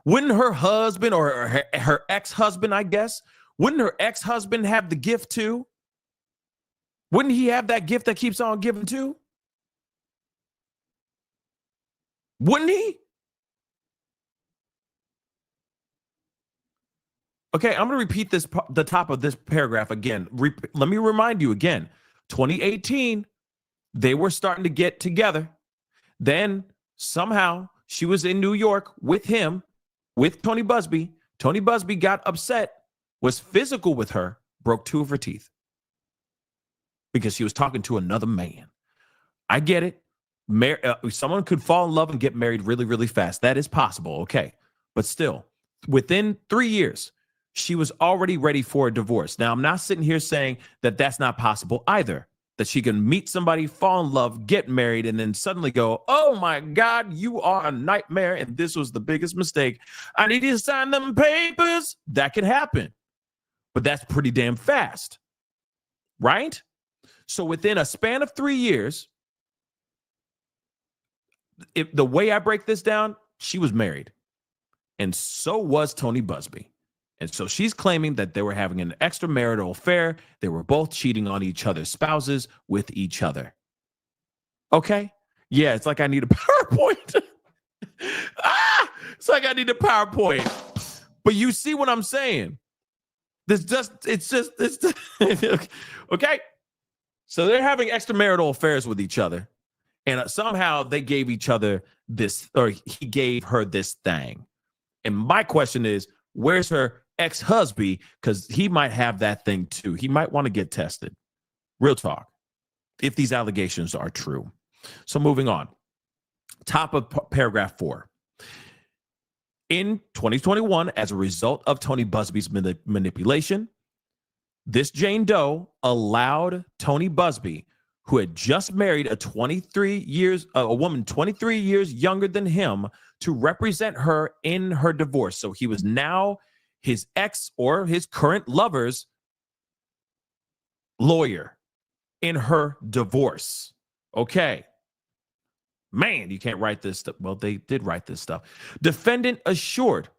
wouldn't her husband or her ex-husband, I guess, wouldn't her ex-husband have the gift too? Wouldn't he have that gift that keeps on giving too? Wouldn't he? Okay, I'm going to repeat the top of this paragraph again. Let me remind you again. 2018, they were starting to get together. Then somehow She was in New York with him, with Tony Buzbee. Tony Buzbee got upset, was physical with her, broke 2 of her teeth because she was talking to another man. I get it. Someone could fall in love and get married really, really fast. That is possible. Okay. But still, within 3 years, she was already ready for a divorce. Now, I'm not sitting here saying that that's not possible either, that she can meet somebody, fall in love, get married, and then suddenly go, oh my God, you are a nightmare, and this was the biggest mistake. I need you to sign them papers. That can happen. But that's pretty damn fast, right? So within a span of 3 years, if the way I break this down, she was married. And so was Tony Buzbee. And so she's claiming that they were having an extramarital affair. They were both cheating on each other's spouses with each other. Okay? Yeah, it's like I need a PowerPoint. It's like I need a PowerPoint. But you see what I'm saying? It's just okay. So they're having extramarital affairs with each other. And somehow they gave each other this, or he gave her this thing. And my question is, where's her ex-husband? Because he might have that thing too. He might want to get tested. Real talk. If these allegations are true. So moving on. Top of paragraph 4. In 2021, as a result of Tony Buzbee's manipulation, this Jane Doe allowed Tony Buzbee, who had just married a woman 23 years younger than him, to represent her in her divorce. So he was now his ex or his current lover's lawyer in her divorce. Okay. Man, you can't write this stuff. Well, they did write this stuff. Defendant assured,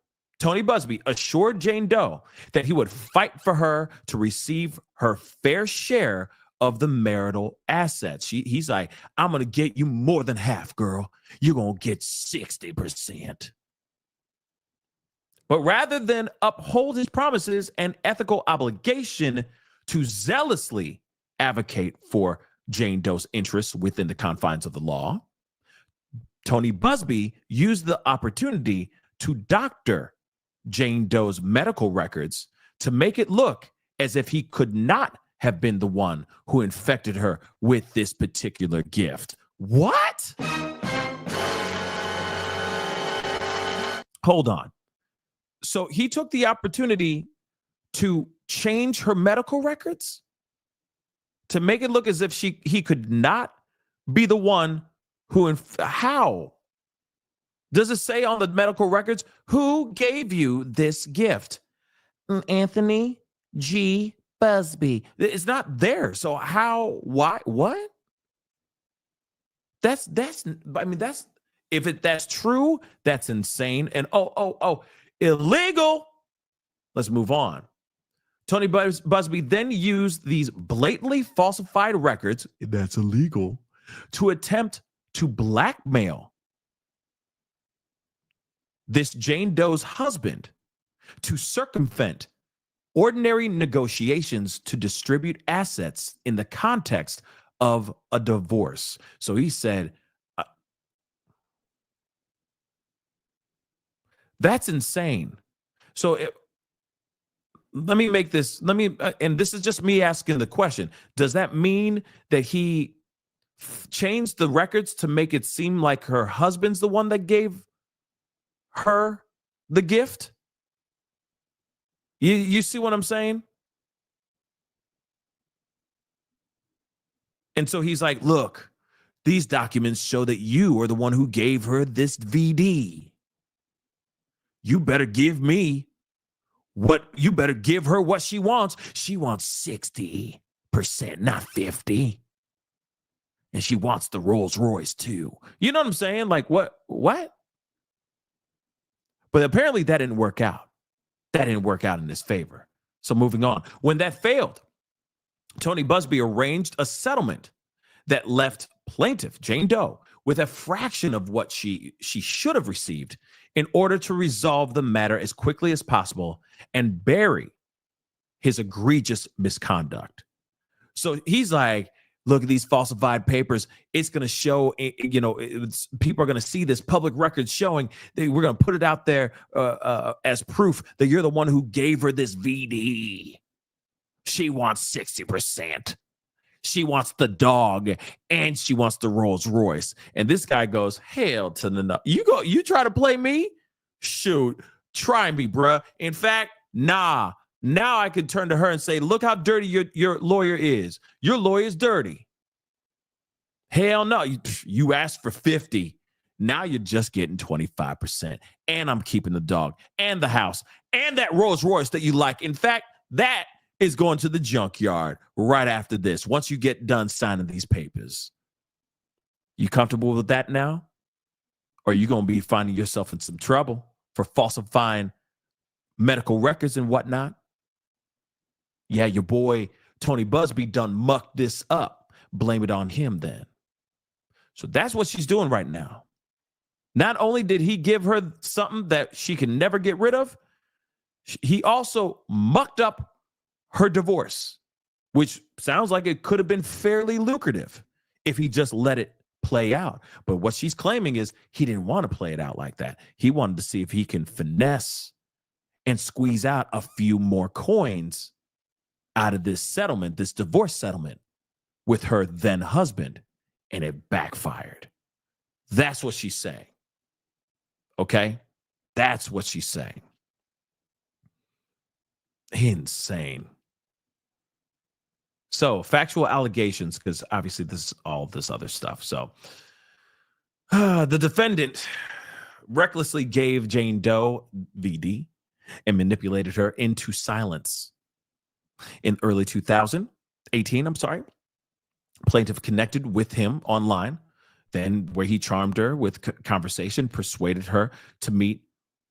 Tony Buzbee assured Jane Doe that he would fight for her to receive her fair share of the marital assets. He's like, I'm going to get you more than half, girl. You're going to get 60%. But rather than uphold his promises and ethical obligation to zealously advocate for Jane Doe's interests within the confines of the law, Tony Buzbee used the opportunity to doctor Jane Doe's medical records to make it look as if he could not have been the one who infected her with this particular gift. What? Hold on. So he took the opportunity to change her medical records to make it look as if he could not be the one who how? Does it say on the medical records who gave you this gift? Anthony G. Busbee. It's not there. So how, why, what? That's if that's true, that's insane. And illegal. Let's move on. Tony Buzbee then used these blatantly falsified records, that's illegal, to attempt to blackmail this Jane Doe's husband to circumvent ordinary negotiations to distribute assets in the context of a divorce. So he said, that's insane. So let me make this, and this is just me asking the question. Does that mean that he changed the records to make it seem like her husband's the one that gave her the gift? You see what I'm saying? And so he's like, look, these documents show that you are the one who gave her this VD. You better give her what she wants. She wants 60%, not 50. And she wants the Rolls Royce too. You know what I'm saying? Like what? But apparently that didn't work out. That didn't work out in his favor. So moving on. When that failed, Tony Buzbee arranged a settlement that left plaintiff Jane Doe with a fraction of what she should have received in order to resolve the matter as quickly as possible and bury his egregious misconduct. So he's like, look at these falsified papers. It's going to show, people are going to see this public record showing that we're going to put it out there as proof that you're the one who gave her this VD. She wants 60%. She wants the dog and she wants the Rolls Royce. And this guy goes, hell to the no. You try to play me? Shoot, try me, bruh. In fact, nah. Now I could turn to her and say, look how dirty your lawyer is. Your lawyer's dirty. Hell no. You asked for 50. Now you're just getting 25%. And I'm keeping the dog and the house and that Rolls Royce that you like. In fact, that is going to the junkyard right after this. Once you get done signing these papers. You comfortable with that now? Or are you going to be finding yourself in some trouble for falsifying medical records and whatnot? Yeah, your boy Tony Buzbee done mucked this up. Blame it on him then. So that's what she's doing right now. Not only did he give her something that she can never get rid of, he also mucked up her divorce, which sounds like it could have been fairly lucrative if he just let it play out. But what she's claiming is he didn't want to play it out like that. He wanted to see if he can finesse and squeeze out a few more coins out of this settlement, this divorce settlement with her then husband, and it backfired. That's what she's saying. Okay? That's what she's saying. Insane. So, factual allegations, because obviously this is all this other stuff. So, the defendant recklessly gave Jane Doe VD and manipulated her into silence. In early 2018, plaintiff connected with him online, then where he charmed her with conversation, persuaded her to meet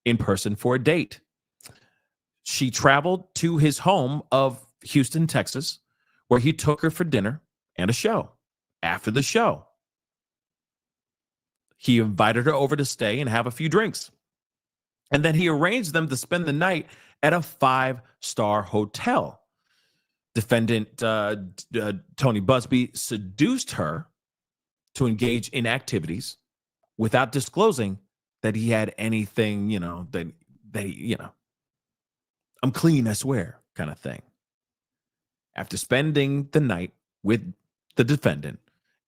in person for a date. She traveled to his home of Houston, Texas, where he took her for dinner and a show. After the show, he invited her over to stay and have a few drinks. And then he arranged them to spend the night at a 5-star hotel. Defendant Tony Busbee seduced her to engage in activities without disclosing that he had anything, I'm clean, I swear, kind of thing. After spending the night with the defendant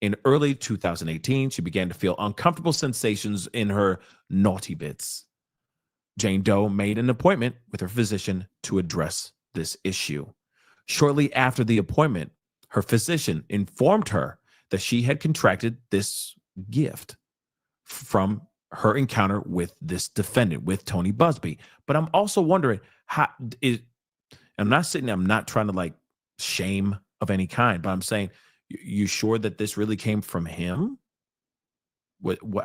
in early 2018, she began to feel uncomfortable sensations in her naughty bits. Jane Doe made an appointment with her physician to address this issue. Shortly after the appointment, her physician informed her that she had contracted this gift from her encounter with this defendant, with Tony Buzbee. But I'm also wondering, I'm not trying to shame of any kind, but I'm saying, you sure that this really came from him?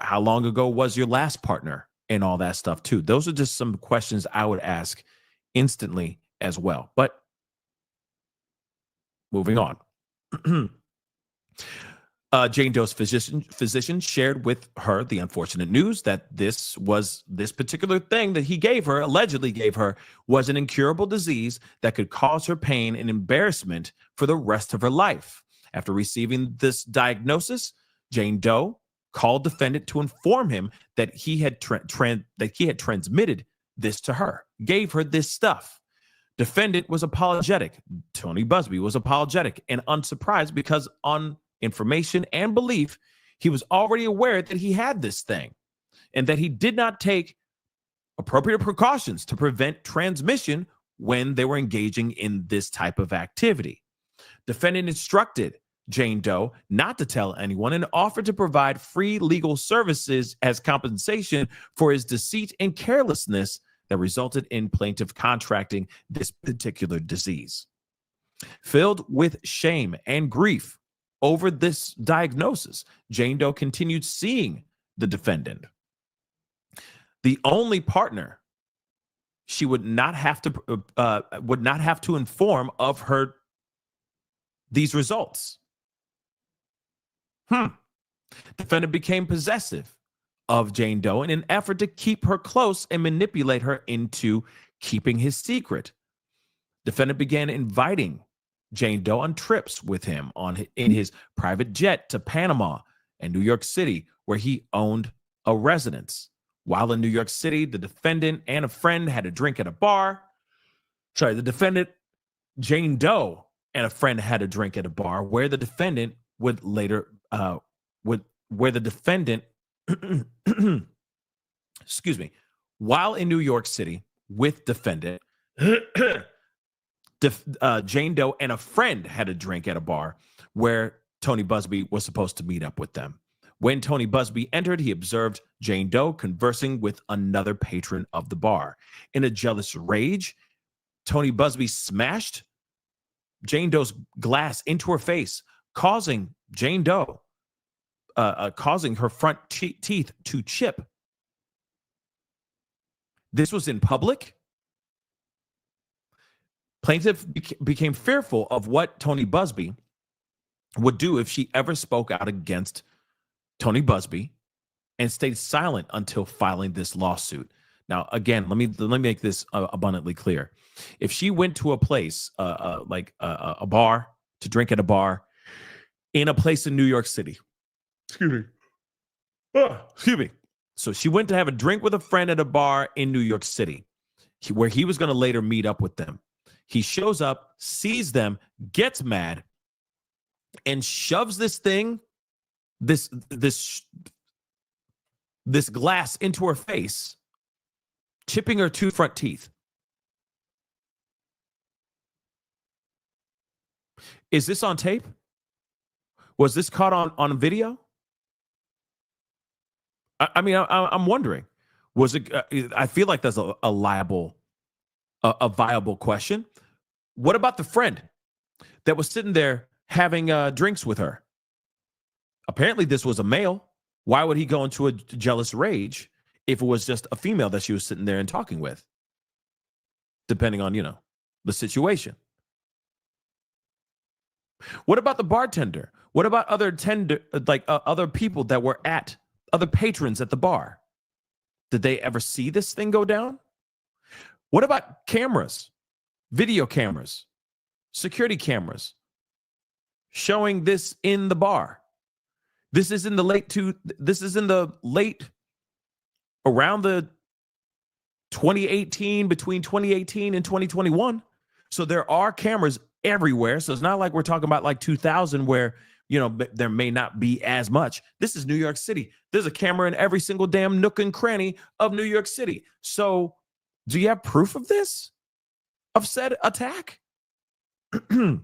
How long ago was your last partner and all that stuff too? Those are just some questions I would ask instantly as well. But moving on. Jane Doe's physician shared with her the unfortunate news that this particular thing that he allegedly gave her, was an incurable disease that could cause her pain and embarrassment for the rest of her life. After receiving this diagnosis, Jane Doe called defendant to inform him that he had transmitted this to her, gave her this stuff. Defendant was apologetic. Tony Buzbee was apologetic and unsurprised, because on information and belief, he was already aware that he had this thing and that he did not take appropriate precautions to prevent transmission when they were engaging in this type of activity. Defendant instructed Jane Doe not to tell anyone and offered to provide free legal services as compensation for his deceit and carelessness that resulted in plaintiff contracting this particular disease. Filled with shame and grief over this diagnosis, Jane Doe continued seeing the defendant, the only partner she would not have to inform of her these results. Defendant became possessive of Jane Doe in an effort to keep her close and manipulate her into keeping his secret. Defendant began inviting Jane Doe on trips with him in his private jet to Panama and New York City, where he owned a residence. While in New York City, the defendant and a friend had a drink at a bar. Sorry, the defendant, Jane Doe, and a friend had a drink at a bar where the defendant would later, where the defendant, excuse me, while in New York City with defendant, Jane Doe and a friend had a drink at a bar where Tony Buzbee was supposed to meet up with them. When Tony Buzbee entered, he observed Jane Doe conversing with another patron of the bar. In a jealous rage, Tony Buzbee smashed Jane Doe's glass into her face, causing Jane Doe, causing her front teeth to chip. This was in public. Plaintiff became fearful of what Tony Buzbee would do if she ever spoke out against Tony Buzbee and stayed silent until filing this lawsuit. Now, again, let me make this abundantly clear. If she went to a place like a bar to drink at a bar in a place in New York City, excuse me. So she went to have a drink with a friend at a bar in New York City, where he was going to later meet up with them. He shows up, sees them, gets mad, and shoves this glass into her face, chipping her two front teeth. Is this on tape? Was this caught on video? I mean, I'm wondering. Was it? I feel like that's a viable question. What about the friend that was sitting there having drinks with her? Apparently, this was a male. Why would he go into a jealous rage if it was just a female that she was sitting there and talking with? Depending on, the situation. What about the bartender? What about other other people that were other patrons at the bar? Did they ever see this thing go down? What about cameras, video cameras, security cameras showing this in the bar? This is in the late around the 2018, between 2018 and 2021. So there are cameras everywhere. So it's not like we're talking about like 2000 where, there may not be as much. This is New York City. There's a camera in every single damn nook and cranny of New York City. So do you have proof of this? Of said attack? Because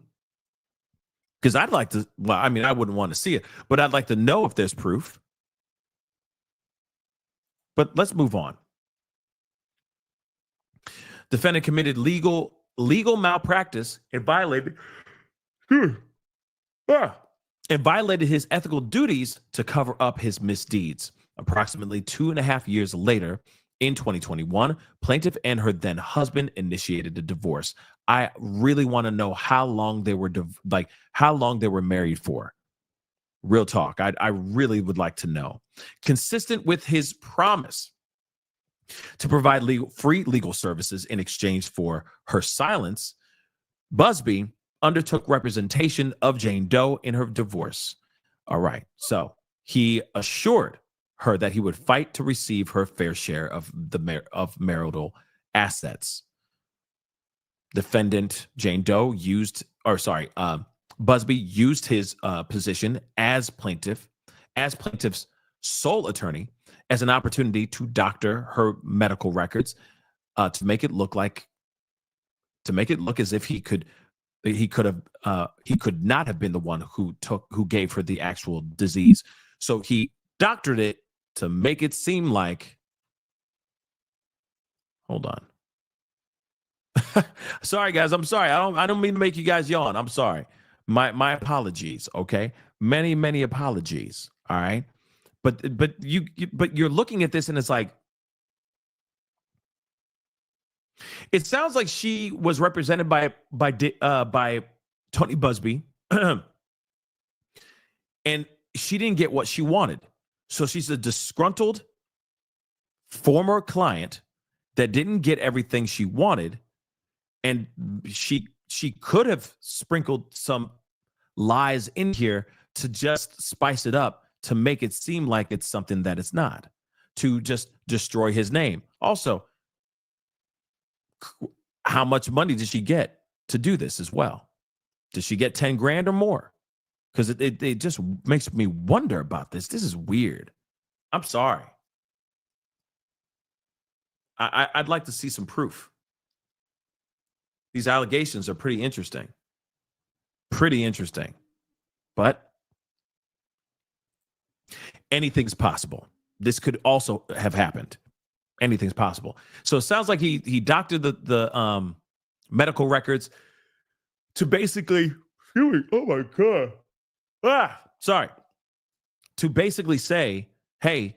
I'd like to, I wouldn't want to see it, but I'd like to know if there's proof. But let's move on. Defendant committed legal malpractice and violated his ethical duties to cover up his misdeeds. Approximately 2.5 years later, in 2021, plaintiff and her then husband initiated a divorce. I really want to know how long they were married for. Real talk. I really would like to know. Consistent with his promise to provide free legal services in exchange for her silence, Busbee undertook representation of Jane Doe in her divorce. All right. So he assured her that he would fight to receive her fair share of marital assets. Defendant Jane Doe Busbee used his position as plaintiff's sole attorney as an opportunity to doctor her medical records to make it look as if he could not have been the one who gave her the actual disease. So he doctored it to make it seem like, hold on. Sorry guys, I'm sorry. I don't mean to make you guys yawn. I'm sorry. My apologies, okay? Many apologies, all right? But you're looking at this and it's like, it sounds like she was represented by Tony Buzbee, and she didn't get what she wanted. So she's a disgruntled former client that didn't get everything she wanted, and she she could have sprinkled some lies in here to just spice it up, to make it seem like it's something that it's not, to just destroy his name. Also, how much money did she get to do this as well? Did she get 10 grand or more? Because it just makes me wonder about this. This is weird. I'm sorry. I'd like to see some proof. These allegations are pretty interesting. Pretty interesting. But anything's possible. This could also have happened. Anything's possible. So it sounds like he doctored the medical records to basically, oh my God. Sorry. To basically say, hey,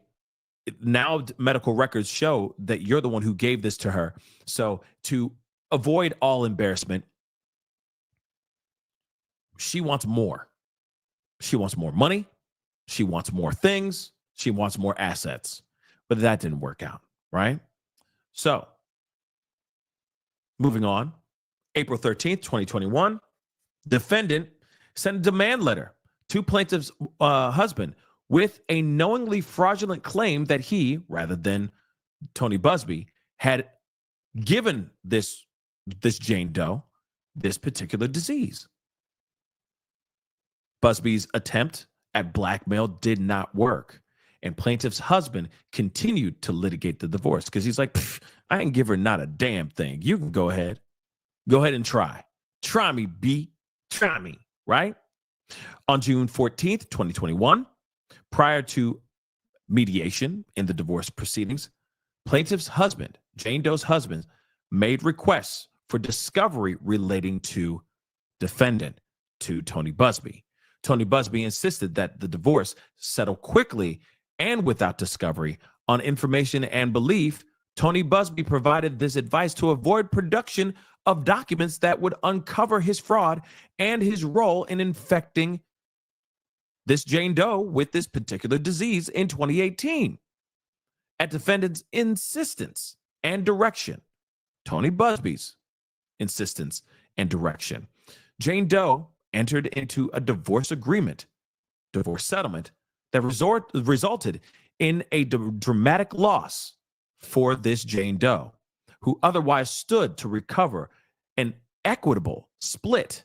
now medical records show that you're the one who gave this to her. So to avoid all embarrassment, she wants more. She wants more money. She wants more things. She wants more assets. But that didn't work out, right? So moving on, April 13th, 2021, defendant sent a demand letter to plaintiff's husband with a knowingly fraudulent claim that he, rather than Tony Busbee, had given this Jane Doe this particular disease. Busbee's attempt at blackmail did not work, and plaintiff's husband continued to litigate the divorce because he's like, I ain't give her not a damn thing. You can go ahead and try. Try me, B. Try me, right? On June 14th, 2021, prior to mediation in the divorce proceedings, plaintiff's husband, Jane Doe's husband, made requests for discovery relating to defendant, to Tony Busbee. Tony Busbee insisted that the divorce settle quickly and without discovery. On information and belief, Tony Busbee provided this advice to avoid production of documents that would uncover his fraud and his role in infecting this Jane Doe with this particular disease in 2018. At defendant's insistence and direction, Tony Busbee's insistence and direction, Jane Doe entered into a divorce settlement that resulted in a dramatic loss for this Jane Doe, who otherwise stood to recover an equitable split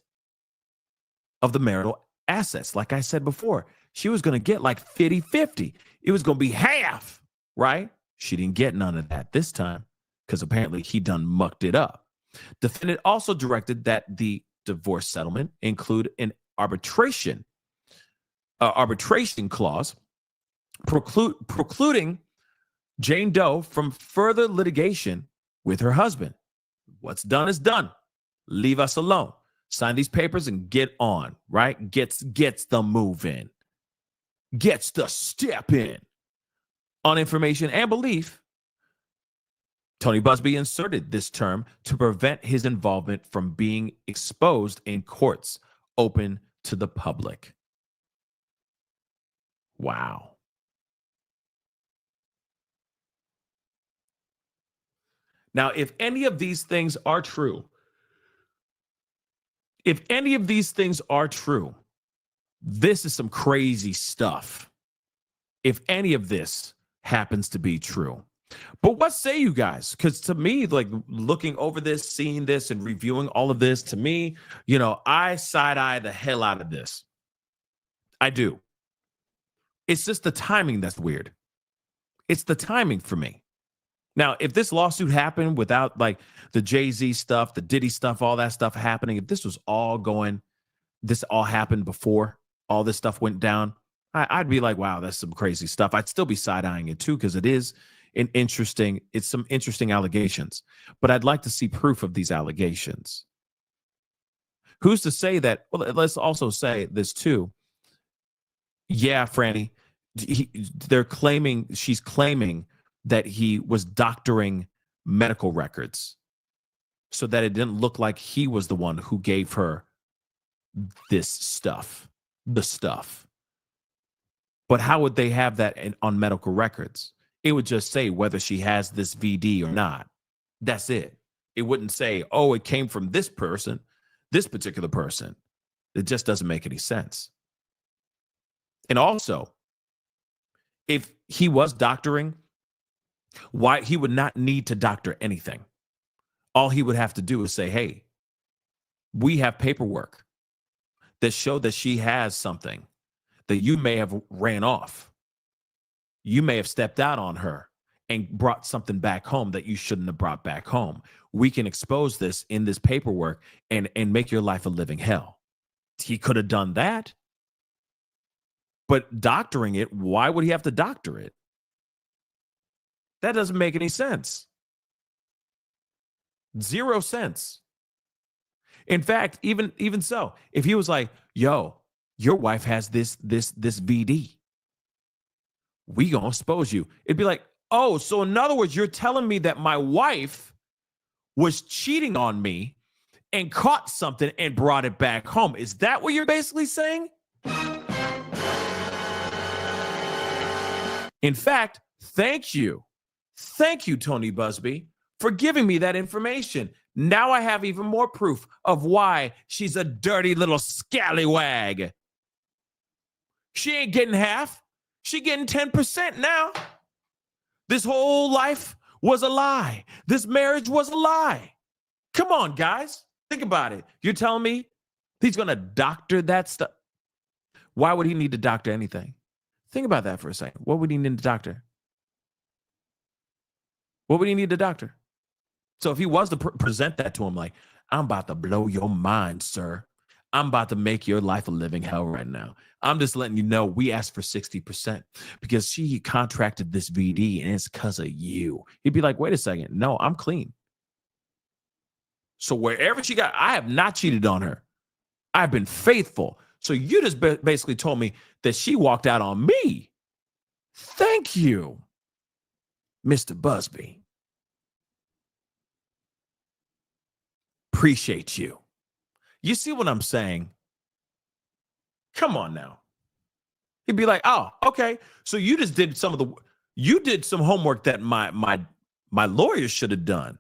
of the marital assets. Like I said before, she was going to get like 50-50. It was going to be half, right? She didn't get none of that this time because apparently he done mucked it up. Defendant also directed that the divorce settlement include an arbitration clause precluding Jane Doe from further litigation with her husband. What's done is done. Leave us alone. Sign these papers and get on, right? Gets the move in. Gets the step in. On information and belief, Tony Busbee inserted this term to prevent his involvement from being exposed in courts open to the public. Wow. Now, if any of these things are true, this is some crazy stuff. If any of this happens to be true. But what say you guys? Because to me, like looking over this, seeing this and reviewing all of this, to me, I side-eye the hell out of this. I do. It's just the timing that's weird. It's the timing for me. Now, if this lawsuit happened without like the Jay-Z stuff, the Diddy stuff, all that stuff happening, if this was all this all happened before all this stuff went down, I'd be like, wow, that's some crazy stuff. I'd still be side-eyeing it too, because it's some interesting allegations. But I'd like to see proof of these allegations. Who's to say that? Well, let's also say this too. Yeah, Franny, she's claiming that he was doctoring medical records so that it didn't look like he was the one who gave her this stuff, the stuff. But how would they have that on medical records? It would just say whether she has this VD or not. That's it. It wouldn't say, oh, it came from this person. this particular person. It just doesn't make any sense. And also, if he was doctoring, why he would not need to doctor anything. All he would have to do is say, hey, we have paperwork that show that she has something that you may have ran off. You may have stepped out on her and brought something back home that you shouldn't have brought back home. We can expose this in this paperwork and make your life a living hell. He could have done that. But doctoring it, why would he have to doctor it? That doesn't make any sense. 0 cents. In fact, even so, if he was like, yo, your wife has this VD, we gonna expose you. It'd be like, oh, so in other words, you're telling me that my wife was cheating on me and caught something and brought it back home. Is that what you're basically saying? In fact, thank you, Tony Buzbee, for giving me that information. Now I have even more proof of why she's a dirty little scallywag. She ain't getting half. She getting 10% now. This whole life was a lie. This marriage was a lie. Come on, guys. Think about it. You're telling me he's going to doctor that stuff? Why would he need to doctor anything? Think about that for a second. What would he need to doctor? What would he need to doctor? So if he was to present that to him like, I'm about to blow your mind, sir. I'm about to make your life a living hell right now. I'm just letting you know we asked for 60% because she contracted this VD and it's because of you. He'd be like, wait a second. No, I'm clean. So wherever she got, I have not cheated on her. I've been faithful. So you just basically told me that she walked out on me. Thank you, Mr. Busbee. Appreciate you. You see what I'm saying? Come on now. He'd be like, oh, okay. So you just did you did some homework that my lawyer should have done.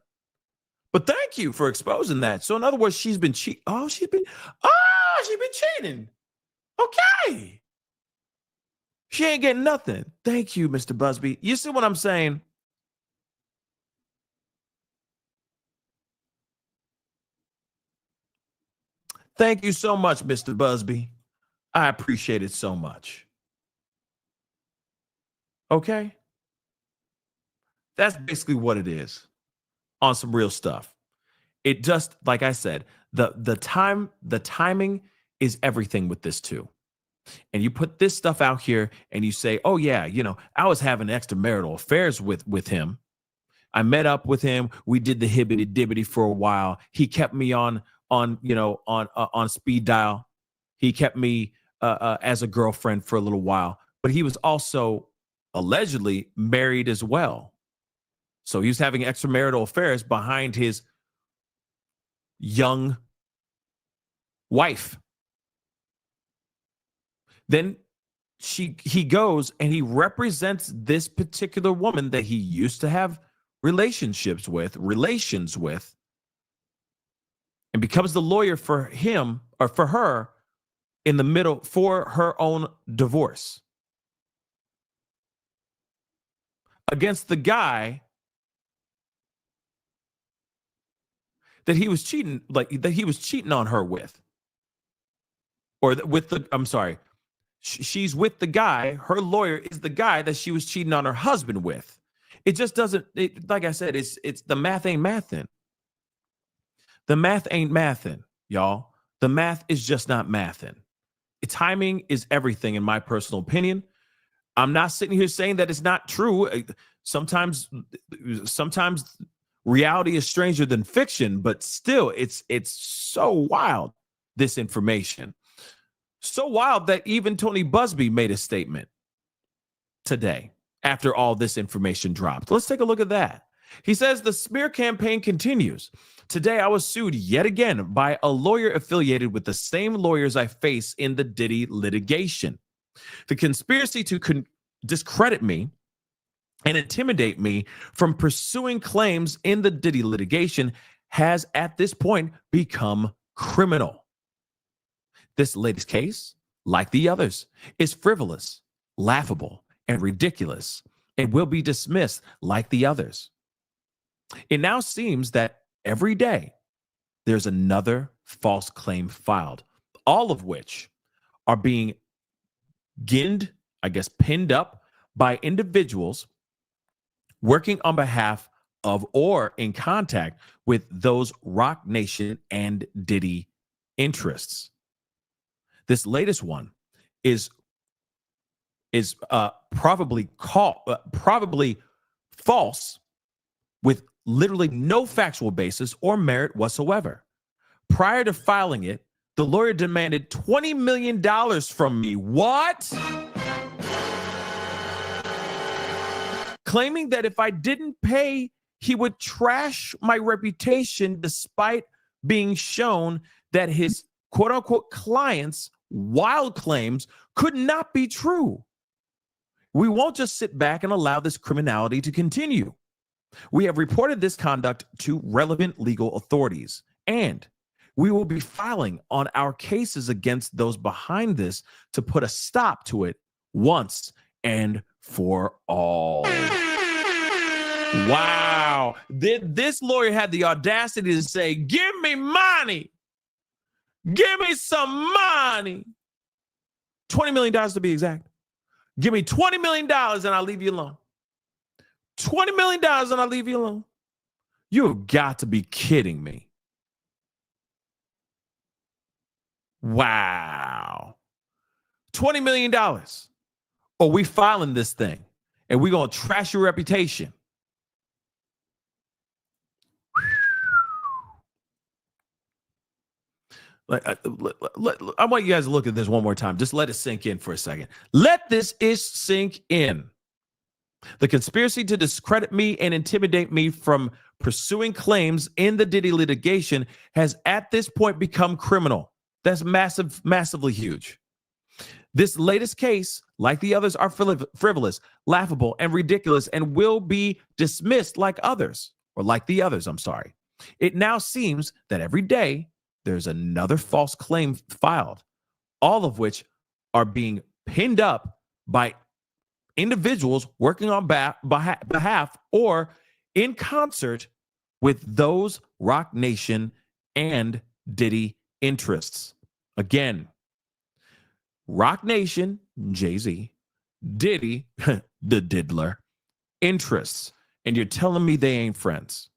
But thank you for exposing that. So in other words, she's been cheating. She's been cheating. Okay. She ain't getting nothing. Thank you, Mr. Busbee. You see what I'm saying? Thank you so much, Mr. Busbee. I appreciate it so much. Okay? That's basically what it is on some real stuff. It just, like I said, the timing is everything with this too. And you put this stuff out here and you say, oh yeah, I was having extramarital affairs with him. I met up with him. We did the hibbity dibbity for a while. He kept me on speed dial. He kept me as a girlfriend for a little while, but he was also allegedly married as well. So he was having extramarital affairs behind his young wife. Then he goes and he represents this particular woman that he used to have relations with, and becomes the lawyer for him or for her in the middle for her own divorce against the guy that he was cheating on her with, or with the, I'm sorry, she's with the guy, her lawyer is the guy that she was cheating on her husband with. It just doesn't, like I said, it's the math ain't mathin'. The math ain't mathin', y'all. The math is just not mathin'. Timing is everything, in my personal opinion. I'm not sitting here saying that it's not true. Sometimes reality is stranger than fiction, but still, it's so wild, this information. So wild that even Tony Buzbee made a statement today after all this information dropped. Let's take a look at that. He says the smear campaign continues. Today, I was sued yet again by a lawyer affiliated with the same lawyers I face in the Diddy litigation. The conspiracy to discredit me and intimidate me from pursuing claims in the Diddy litigation has at this point become criminal. This latest case, like the others, is frivolous, laughable, and ridiculous, and will be dismissed like the others. It now seems that every day there's another false claim filed, all of which are being pinned up by individuals working on behalf of or in contact with those Roc Nation and Diddy interests. This latest one is probably false, with literally no factual basis or merit whatsoever. Prior to filing it, the lawyer demanded $20 million from me. What? Claiming that if I didn't pay, he would trash my reputation, despite being shown that his quote unquote clients' wild claims could not be true. We won't just sit back and allow this criminality to continue. We have reported this conduct to relevant legal authorities, and we will be filing on our cases against those behind this to put a stop to it once and for all. Wow. This lawyer had the audacity to say, give me money. Give me some money. $20 million to be exact. Give me $20 million and I'll leave you alone. $20 million and I'll leave you alone. You've got to be kidding me. Wow. $20 million. Or we filing this thing and we're going to trash your reputation. I want you guys to look at this one more time. Just let it sink in for a second. Let this sink in. The conspiracy to discredit me and intimidate me from pursuing claims in the Diddy litigation has at this point become criminal. That's massively huge. This latest case, like the others, are frivolous, laughable, and ridiculous, and will be dismissed like others, or like the others, I'm sorry. It now seems that every day there's another false claim filed, all of which are being pinned up by individuals working on behalf or in concert with those Roc Nation and Diddy interests. Again, Roc Nation, Jay-Z, Diddy, the diddler, interests. And you're telling me they ain't friends.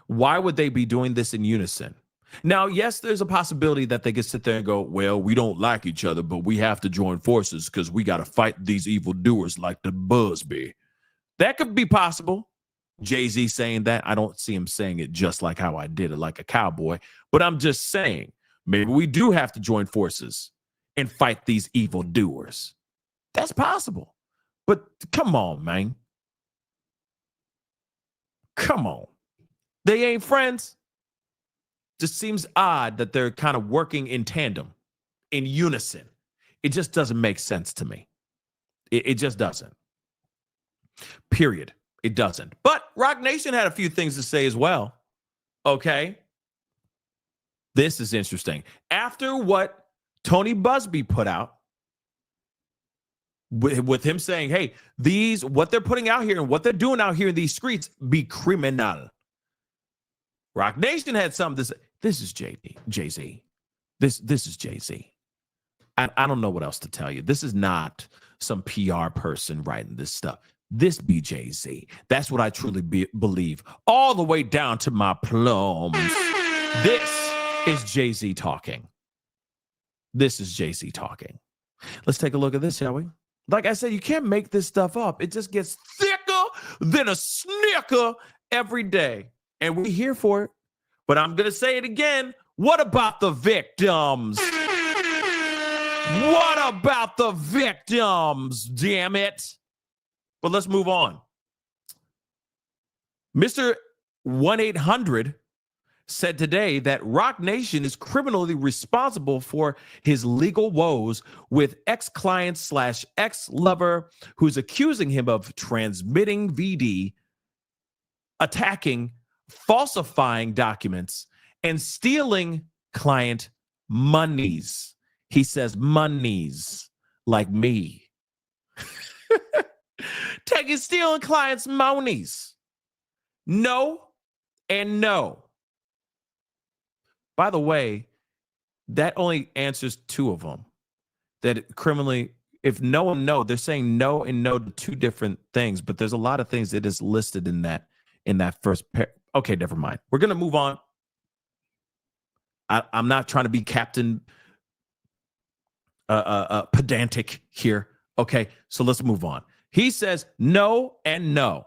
Why would they be doing this in unison? Now, yes, there's a possibility that they could sit there and go, well, we don't like each other, but we have to join forces because we got to fight these evildoers like the Buzbee. That could be possible. Jay-Z saying that. I don't see him saying it just like how I did it, like a cowboy. But I'm just saying, maybe we do have to join forces and fight these evildoers. That's possible. But come on, man. Come on. They ain't friends. Just seems odd that they're kind of working in tandem, in unison. It just doesn't make sense to me. It just doesn't. Period. It doesn't. But Roc Nation had a few things to say as well. Okay. This is interesting. After what Tony Buzbee put out, with him saying, hey, what they're putting out here and what they're doing out here in these streets be criminal. Roc Nation had something to say. This is Jay-Z. This is Jay-Z. I don't know what else to tell you. This is not some PR person writing this stuff. This be Jay-Z. That's what I truly believe. All the way down to my plums. This is Jay-Z talking. This is Jay-Z talking. Let's take a look at this, shall we? Like I said, you can't make this stuff up. It just gets thicker than a snicker every day. And we're here for it. But I'm going to say it again. What about the victims? What about the victims? Damn it. But let's move on. Mr. 1-800 said today that Roc Nation is criminally responsible for his legal woes with ex-client / ex-lover who's accusing him of transmitting VD, attacking, falsifying documents, and stealing client monies. He says monies like me. Taking stealing clients' monies. No and no. By the way, that only answers two of them. That criminally, if no and no, they're saying no and no to two different things, but there's a lot of things that is listed in that first pair. Okay, never mind. We're gonna move on. I'm not trying to be Captain pedantic here. Okay, so let's move on. He says no and no.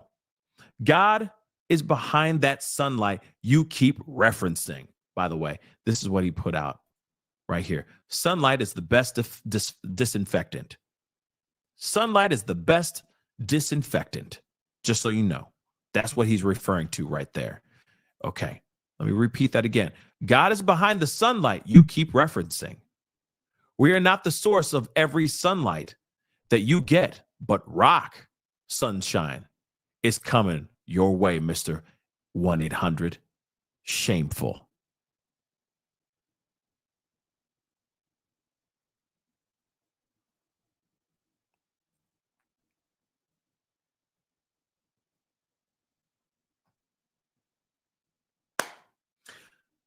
God is behind that sunlight you keep referencing. By the way, this is what he put out right here. Sunlight is the best disinfectant. Sunlight is the best disinfectant, just so you know. That's what he's referring to right there. Okay, let me repeat that again. God is behind the sunlight you keep referencing. We are not the source of every sunlight that you get, but rock sunshine is coming your way, Mr. 1-800. Shameful.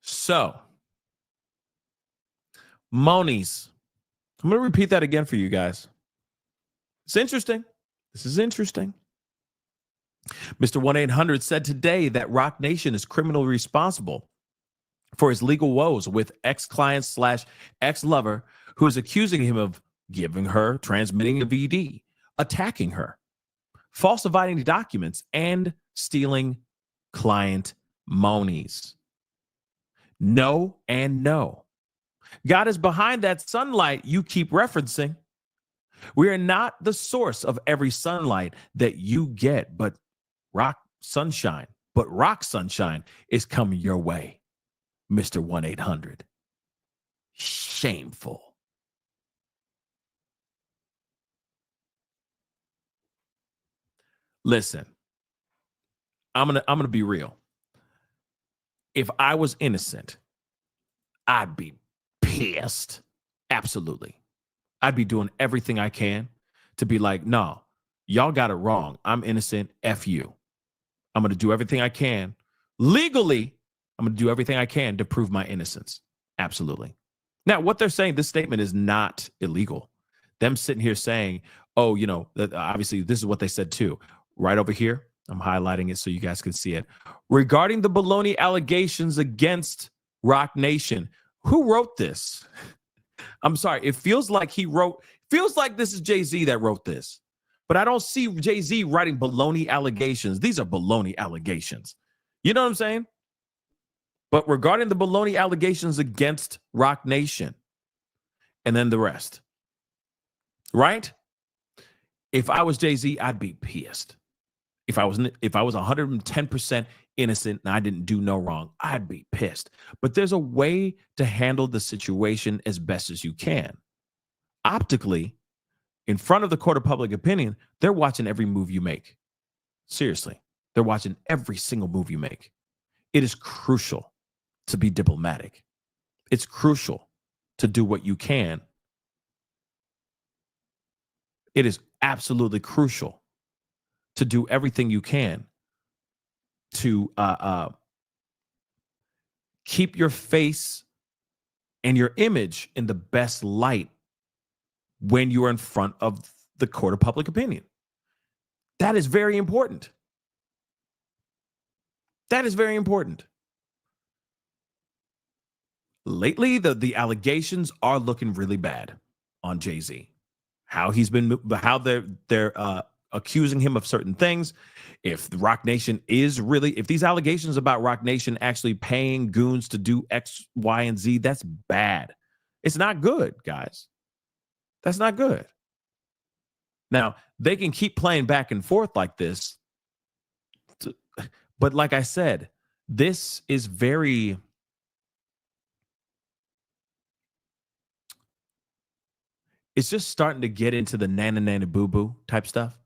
So, monies. I'm going to repeat that again for you guys. It's interesting. This is interesting. Mr. 1-800 said today that Rock Nation is criminally responsible for his legal woes with ex-client / ex-lover who is accusing him of giving her, transmitting a VD, attacking her, falsifying documents, and stealing client monies. No and no. God is behind that sunlight you keep referencing. We are not the source of every sunlight that you get, but rock sunshine is coming your way, Mr. 1-800. Shameful. Listen, I'm gonna be real. If I was innocent, I'd be pissed. Absolutely. I'd be doing everything I can to be like, no, y'all got it wrong. I'm innocent. F you. I'm going to do everything I can. Legally, I'm going to do everything I can to prove my innocence. Absolutely. Now, what they're saying, this statement is not illegal. Them sitting here saying, oh, you know, obviously this is what they said too. Right over here, I'm highlighting it so you guys can see it. Regarding the baloney allegations against Rock Nation, who wrote this? I'm sorry. It feels like this is Jay-Z that wrote this, but I don't see Jay-Z writing baloney allegations. These are baloney allegations. You know what I'm saying? But regarding the baloney allegations against Rock Nation and then the rest, right? If I was Jay-Z, I'd be pissed. If I was 110% innocent and I didn't do no wrong, I'd be pissed. But there's a way to handle the situation as best as you can. Optically, in front of the court of public opinion, they're watching every move you make. Seriously, they're watching every single move you make. It is crucial to be diplomatic. It's crucial to do what you can. It is absolutely crucial to do everything you can to keep your face and your image in the best light when you are in front of the court of public opinion. That is very important. That is very important. Lately, the allegations are looking really bad on Jay-Z. How they're accusing him of certain things. If the Rock Nation if these allegations about Rock Nation actually paying goons to do X, Y, and Z, that's bad. It's not good, guys. That's not good. Now, they can keep playing back and forth like this. But like I said, this is very... It's just starting to get into the nana nana boo boo type stuff.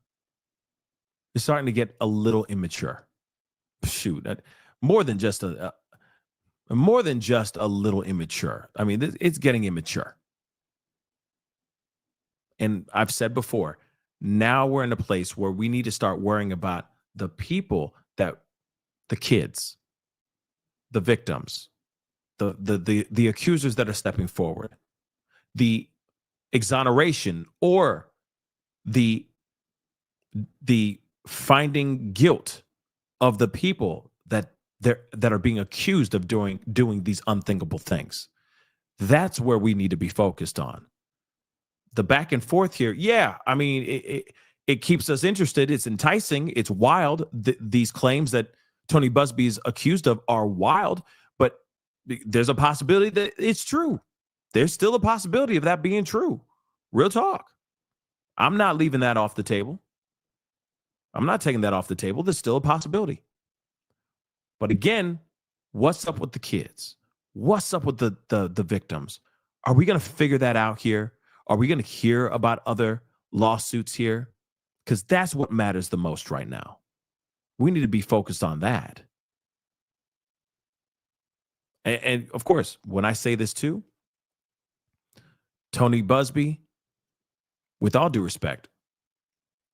It's starting to get a little immature. Shoot, more than just more than just a little immature. I mean, it's getting immature. And I've said before, now we're in a place where we need to start worrying about the people that the kids, the victims, the accusers that are stepping forward, the exoneration or the finding guilt of the people that are being accused of doing these unthinkable things. That's where we need to be focused on. The back and forth here, yeah, I mean, it keeps us interested. It's enticing. It's wild. These claims that Tony Buzbee is accused of are wild, but there's a possibility that it's true. There's still a possibility of that being true. Real talk. I'm not leaving that off the table. I'm not taking that off the table. There's still a possibility. But again, what's up with the kids? What's up with the victims? Are we going to figure that out here? Are we going to hear about other lawsuits here? Because that's what matters the most right now. We need to be focused on that. And of course, when I say this too, Tony Buzbee, with all due respect,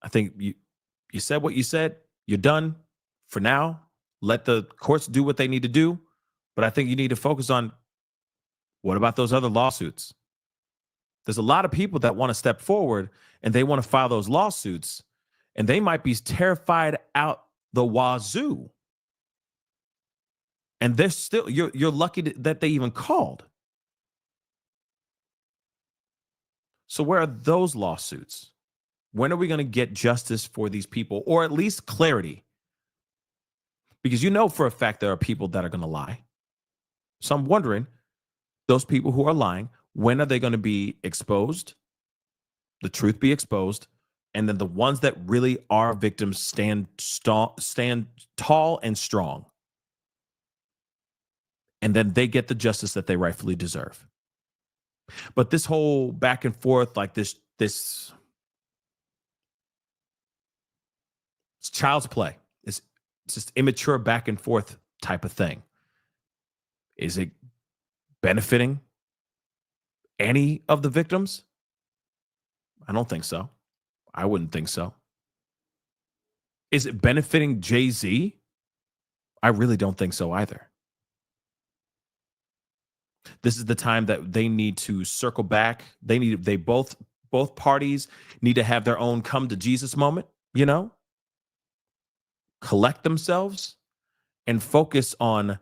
I think you said what you said. You're done for now. Let the courts do what they need to do. But I think you need to focus on, what about those other lawsuits? There's a lot of people that want to step forward and they want to file those lawsuits, and they might be terrified out the wazoo. And they're still, you're lucky that they even called. So where are those lawsuits? When are we going to get justice for these people, or at least clarity? Because you know for a fact there are people that are going to lie. So I'm wondering, those people who are lying, when are they going to be exposed? The truth be exposed, and then the ones that really are victims stand tall and strong, and then they get the justice that they rightfully deserve. But this whole back and forth, like this it's child's play. It's just immature back and forth type of thing. Is it benefiting any of the victims? I don't think so. I wouldn't think so. Is it benefiting Jay-Z? I really don't think so either. This is the time that they need to circle back. Both parties need to have their own come to Jesus moment, collect themselves and focus on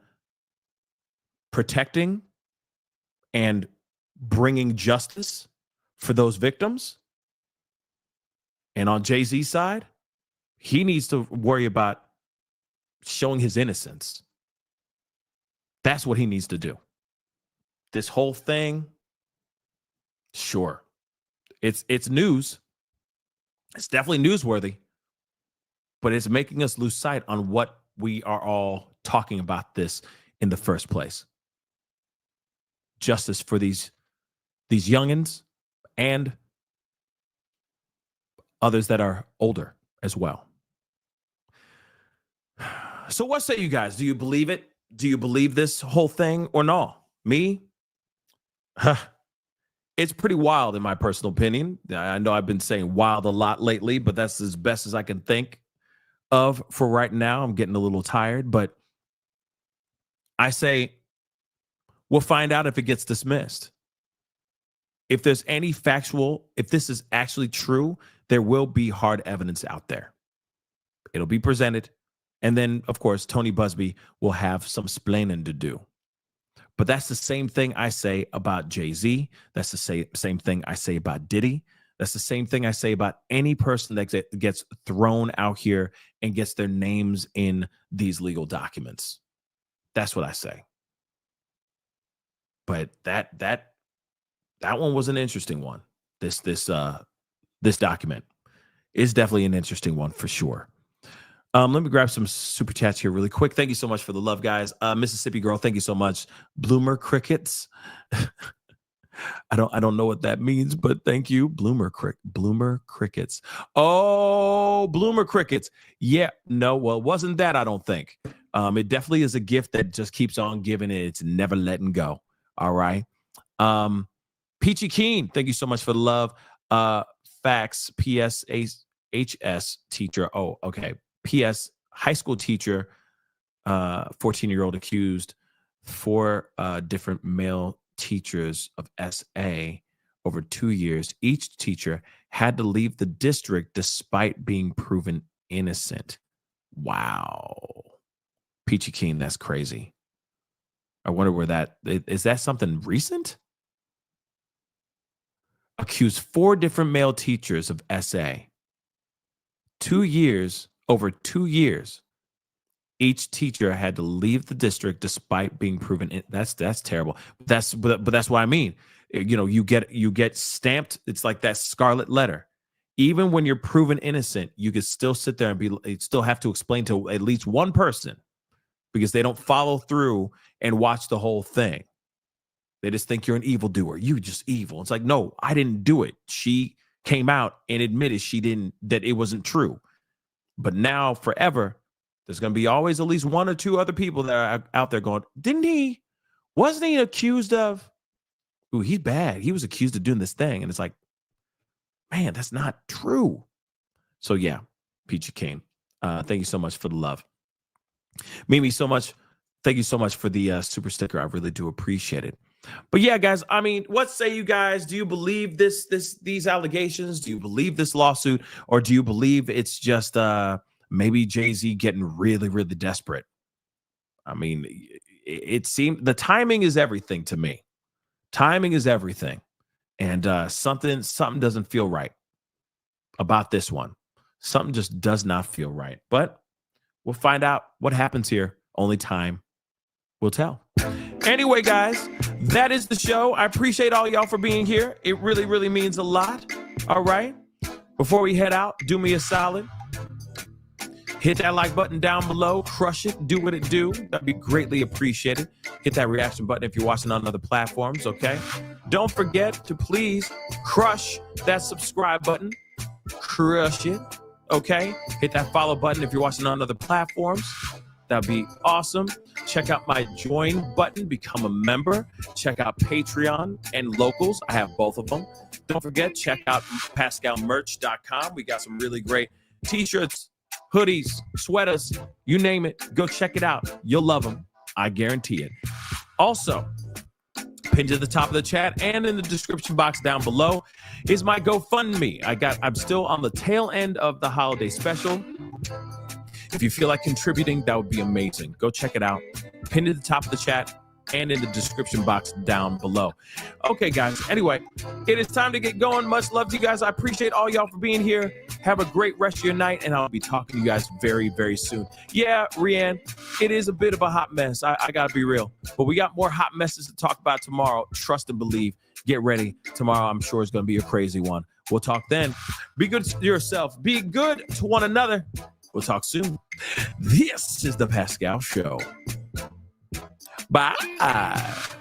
protecting and bringing justice for those victims. And on Jay-Z's side, he needs to worry about showing his innocence. That's what he needs to do. This whole thing, sure, it's news. It's definitely newsworthy, but it's making us lose sight on what we are all talking about this in the first place. Justice for these youngins and others that are older as well. So what say you guys? Do you believe it? Do you believe this whole thing or no? Me? It's pretty wild in my personal opinion. I know I've been saying wild a lot lately, but that's as best as I can think of for right now. I'm getting a little tired, but I say we'll find out if it gets dismissed. If there's any factual, if this is actually true, there will be hard evidence out there. It'll be presented. And then, of course, Tony Buzbee will have some splaining to do. But that's the same thing I say about Jay-Z. That's the same thing I say about Diddy. That's the same thing I say about any person that gets thrown out here and gets their names in these legal documents. That's what I say. But that one was an interesting one. This document is definitely an interesting one for sure. Let me grab some super chats here really quick. Thank you so much for the love, guys. Mississippi Girl, thank you so much. Bloomer Crickets. I don't know what that means, but thank you. Bloomer Crickets. Oh, Bloomer Crickets. Yeah, no, well, it wasn't that, I don't think. It definitely is a gift that just keeps on giving, and it's never letting go. All right. Peachy Keen, thank you so much for the love. Facts, PSHS teacher. Oh, okay. PS high school teacher, 14-year-old accused 4 different male teachers of SA over 2 years. Each teacher had to leave the district despite being proven innocent. Wow. Peachy Keen, that's crazy. I wonder where that is. That something recent? Accused 4 different male teachers of SA. 2 years, over 2 years. Each teacher had to leave the district despite being proven that's terrible. But that's what I mean. You know, you get stamped. It's like that scarlet letter. Even when you're proven innocent, you could still sit there and still have to explain to at least one person, because they don't follow through and watch the whole thing. They just think you're an evildoer. You just evil. It's like, no, I didn't do it. She came out and admitted that it wasn't true. But now forever, there's going to be always at least 1 or 2 other people that are out there going, wasn't he accused of, ooh, he's bad. He was accused of doing this thing. And it's like, man, that's not true. So yeah, Peachy Kane, thank you so much for the love. Mimi, so much. Thank you so much for the super sticker. I really do appreciate it. But yeah, guys, I mean, what say you guys? Do you believe these allegations? Do you believe this lawsuit? Or do you believe it's just maybe Jay-Z getting really, really desperate? I mean, it seemed the timing is everything to me. Timing is everything. And something doesn't feel right about this one. Something just does not feel right. But we'll find out what happens here. Only time will tell. Anyway, guys, that is the show. I appreciate all y'all for being here. It really, really means a lot. All right. Before we head out, do me a solid. Hit that like button down below. Crush it. Do what it do. That'd be greatly appreciated. Hit that reaction button if you're watching on other platforms, okay? Don't forget to please crush that subscribe button. Crush it, okay? Hit that follow button if you're watching on other platforms. That'd be awesome. Check out my join button. Become a member. Check out Patreon and Locals. I have both of them. Don't forget, check out PascalMerch.com. We got some really great t-shirts, hoodies, sweaters, you name it. Go check it out. You'll love them. I guarantee it. Also, pinned to the top of the chat and in the description box down below is my GoFundMe. I'm still on the tail end of the holiday special. If you feel like contributing, that would be amazing. Go check it out. Pinned to the top of the chat and in the description box down below. Okay, guys. Anyway, it is time to get going. Much love to you guys. I appreciate all y'all for being here. Have a great rest of your night, and I'll be talking to you guys very, very soon. Yeah, Rianne, it is a bit of a hot mess. I got to be real. But we got more hot messes to talk about tomorrow. Trust and believe. Get ready. Tomorrow, I'm sure, is going to be a crazy one. We'll talk then. Be good to yourself. Be good to one another. We'll talk soon. This is The Pascal Show. Bye.